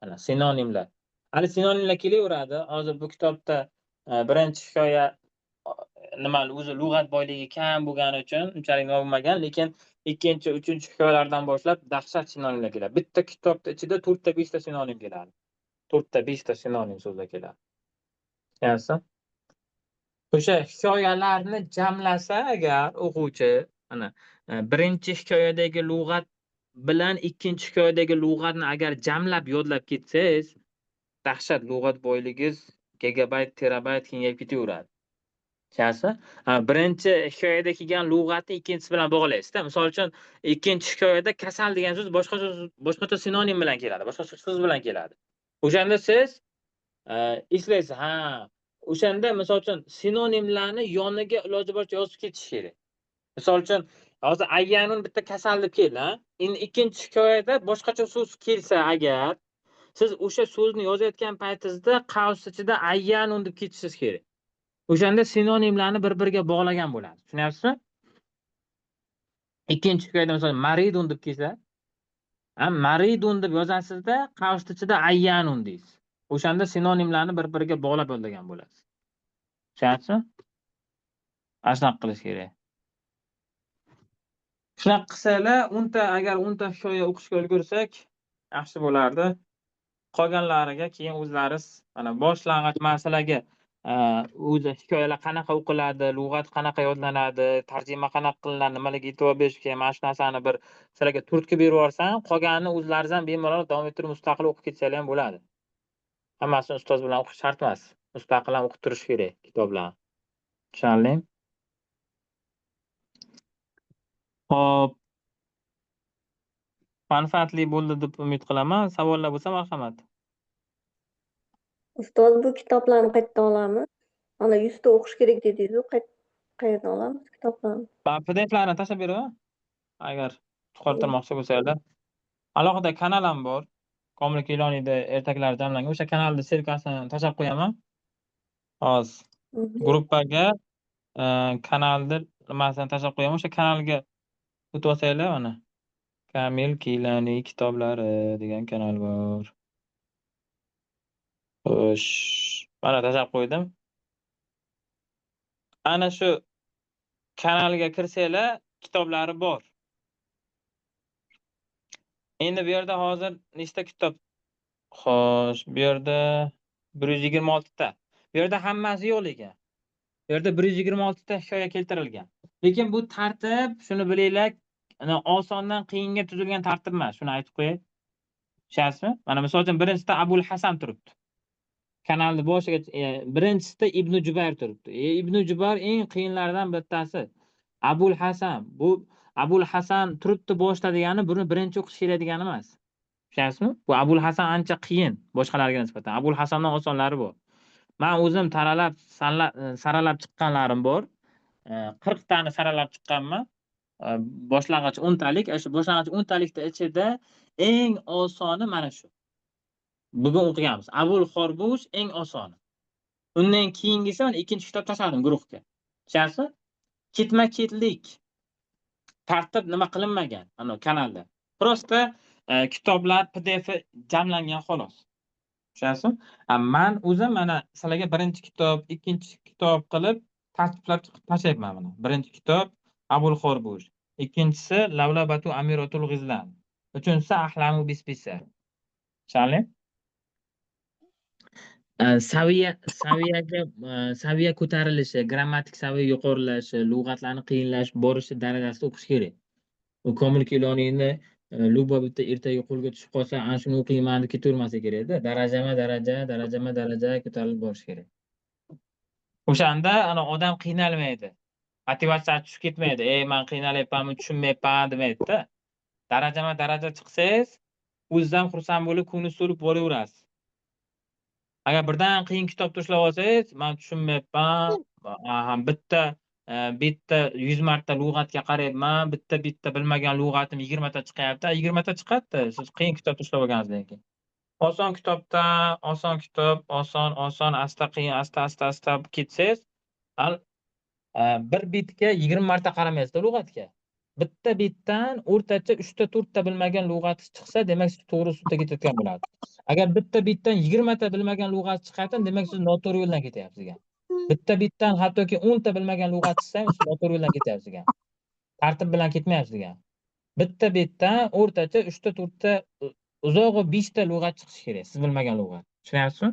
Mana sinonimlar. Hali sinonimlar kelaveradi. Hozir bu kitobda birinchi hikoya o'zi lug'at boyligi kam bo'lgani uchun unchalik nima bo'lmagan, lekin ikkinchi, uchinchi hikoyalardan boshlab dahshat sinonimlar keladi. Bitta kitobda ichida 4 ta 5 ta sinonim keladi. 4 ta 5 ta sinonim so'zlar keladi. Yaxshi. O'sha hikoyalarni jamlasa agar o'quvchi, ana birinchi hikoyadagi lug'at bilan ikkinchi hikoyadagi lug'atni agar jamlab yodlab ketsangiz, dahshat lug'at boyligingiz gigabayt, terabayt kengayib ketaveradi. Tushunasizmi? Birinchi hikoyada kelgan lug'atni ikkinchisi bilan bog'laysiz-da. Misol uchun, ikkinchi hikoyada kasal degan so'z boshqacha sinonim bilan keladi, boshqa so'z bilan keladi. O'shanda siz eslaysiz, o'shanda misol uchun sinonimlarni yoniga iloji boricha yozib ketish kerak. Misol uchun, hozir ayyanun bitta kasal deb keldi, endi ikkinchi hikoyada boshqacha so'z kelsa agar, siz o'sha so'zni yozayotgan paytingizda qavs ichida ayyanun deb ketishingiz kerak. O'shanda sinonimlarni bir-biriga bog'lagan bo'ladi. Tushunyapsizmi? Ikkinchi hikoyada masalan maridun deb kelsa, maridun deb yozasizda, qavs ichida ayyanun deysiz. O'shanda sinonimlarni bir-biriga bog'lab yozgan bo'lasiz. Tushunyapsizmi? Shunaqa qilish kerak. Shunaqa qilsalar, agar 10 ta hikoya o'qishga ulgursak, yaxshi bo'lardi. Qolganlariga keyin o'zlaringiz mana boshlang'ich masalaga o'zi hikoyalar qanaqa o'qiladi, lug'at qanaqa yodlanadi, tarjima qanaqa qilinadi, nimalarga e'tibor berish kerak, mana shu narsani bir sizlarga turtki berib yuborsam, qolganini o'zlaringiz ham bemalol davom ettirib mustaqil o'qib ketsanglar ham bo'ladi. Hammasini ustoz bilan o'qish shart emas. Mustaqil ham o'qib turish kerak kitoblarni. Tushunarlimi? Xo'p. Manfaatli bo'ldi deb umid qilaman. Savollar bo'lsa marhamat. Ustoz, bu kitoblarni qayerdan olamiz? Mana 100 ta o'qish kerak dedingiz-ku, qayerdan olamiz kitoblarni? PDFlarni tashlab beraman. Agar chiqartirmoqchi bo'lsanglar. Alohida kanal ham bor. Komil Keloniyda ertaklar jamlangan. O'sha kanalning ssilkasini tashlab qo'yaman. Hozir gruppaga kanalni nimasini tashlab qo'yaman. O'sha kanalga o'tib olsanglar mana. Kamil Kelani kitoblari degan kanal bor. Xo'sh, mana tashlab qo'ydim. Ana shu kanalga kirsanglar, kitoblari bor. Endi bu yerda hozir nechta kitob? Xo'sh, bu yerda 126 ta. Bu yerda hammasi yo'q lekin. Bu yerda 126 ta hikoya keltirilgan. Lekin bu tartib, shuni bilinglar, osondan qiyinga tuzilgan tartib emas. Shuni aytib qo'yay. Tushunasizmi? Mana misol uchun birinchisida Abul Hasan turibdi. Kanalni boshiga birinchisida Ibn Jubayr turibdi. Ibn Jubayr eng qiyinlardan bittasi. Abul Hasan. Bu Abul Hasan turibdi boshda degani buni birinchi o'qish kerak degani emas. Tushunyapsizmi? Bu Abul Hasan ancha qiyin boshqalarga nisbatan. Abul Hasandan osonlari bor. Men o'zim saralab chiqqanlarim bor. 40 tani saralab chiqqanman. Boshlang'ich 10 talik. O'sha boshlang'ich 10 talikda ichida eng osoni mana shu. Bugun o'qiganmiz. Abul Xorbush eng osoni. Undan keyingisi mana ikkinchi kitob tashladim guruhga. Tushunyapsizmi? Ketma-ketlik tartib nima qilinmagan ana kanalda. Prosta kitoblar PDF jamlangan xolos. Tushunyapsizmi? Men o'zim mana sizlarga birinchi kitob, ikkinchi kitob qilib tartiblab tashlayapman mana. Birinchi kitob Abul Xorbush, ikkinchisi Lavlabatu Amiratul G'izlan, uchinchisi Ahlamu Bisbisa. Tushunarli? Saviya ko'tarilishi, grammatik saviya yuqorilashi, lug'atlarni qiyinlash borishi darajasida o'qish kerak. U Komil Kiloniyni Luba bitta ertaga qo'lga tushib qolsa, ana shuni o'qiyman deb ketavermasa kerakda. Darajama-daraja ko'tarilib borish kerak. O'shanda ana odam qiynalmaydi. Motivatsiya tushib ketmaydi. Men qiynalyapmanmi, tushunmayapman demaydi-da. Darajama-daraja chiqsangiz, o'zizdan xursand bo'lib, ko'nglingiz to'lib boraverasiz. Agar birdan qiyin kitobni ushlab olsangiz, men tushunmayapman, bitta bitta 100 marta lug'atga qarayapman, bitta bilmagan lug'atim 20 ta chiqyapti. 20 ta chiqadi, siz qiyin kitobni ushlab olganingizdan keyin. Oson kitobdan oson kitob, oson, asta qiyin, asta ketsangiz, bir betga 20 marta qaramaysiz lug'atga. Bitta betdan o'rtacha 3 ta 4 ta bilmagan lug'atingiz chiqsa, demak siz to'g'ri usulda ketayotgan bo'ladi. Agar bitta betdan 20 ta bilmagan lug'at chiqadi, demak siz noto'g'ri yo'ldan ketyapsiz degan. Bitta betdan hattoki 10 ta bilmagan lug'at chiqsa, siz noto'g'ri yo'ldan ketyapsiz degan. Tartib bilan ketmayapsiz degan. Bitta betdan o'rtacha 3 ta 4 ta uzog'i 5 ta lug'at chiqishi kerak, siz bilmagan lug'at. Tushunyapsizmi?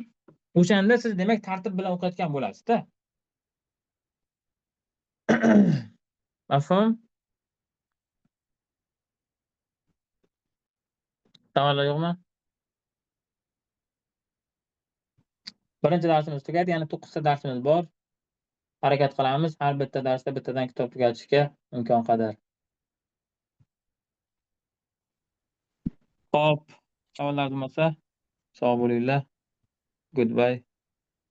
O'shanda siz demak tartib bilan o'qiyotgan bo'lasiz-da. Mafhum? Savollar yo'qmi? Birinchi darsimiz tugadi, yana 9 ta darsimiz bor. Harakat qilamiz har bitta darsda bittadan kitob tugatishga imkon qadar. Xo'p, savollar bo'lmasa, sog' bo'linglar. Goodbye.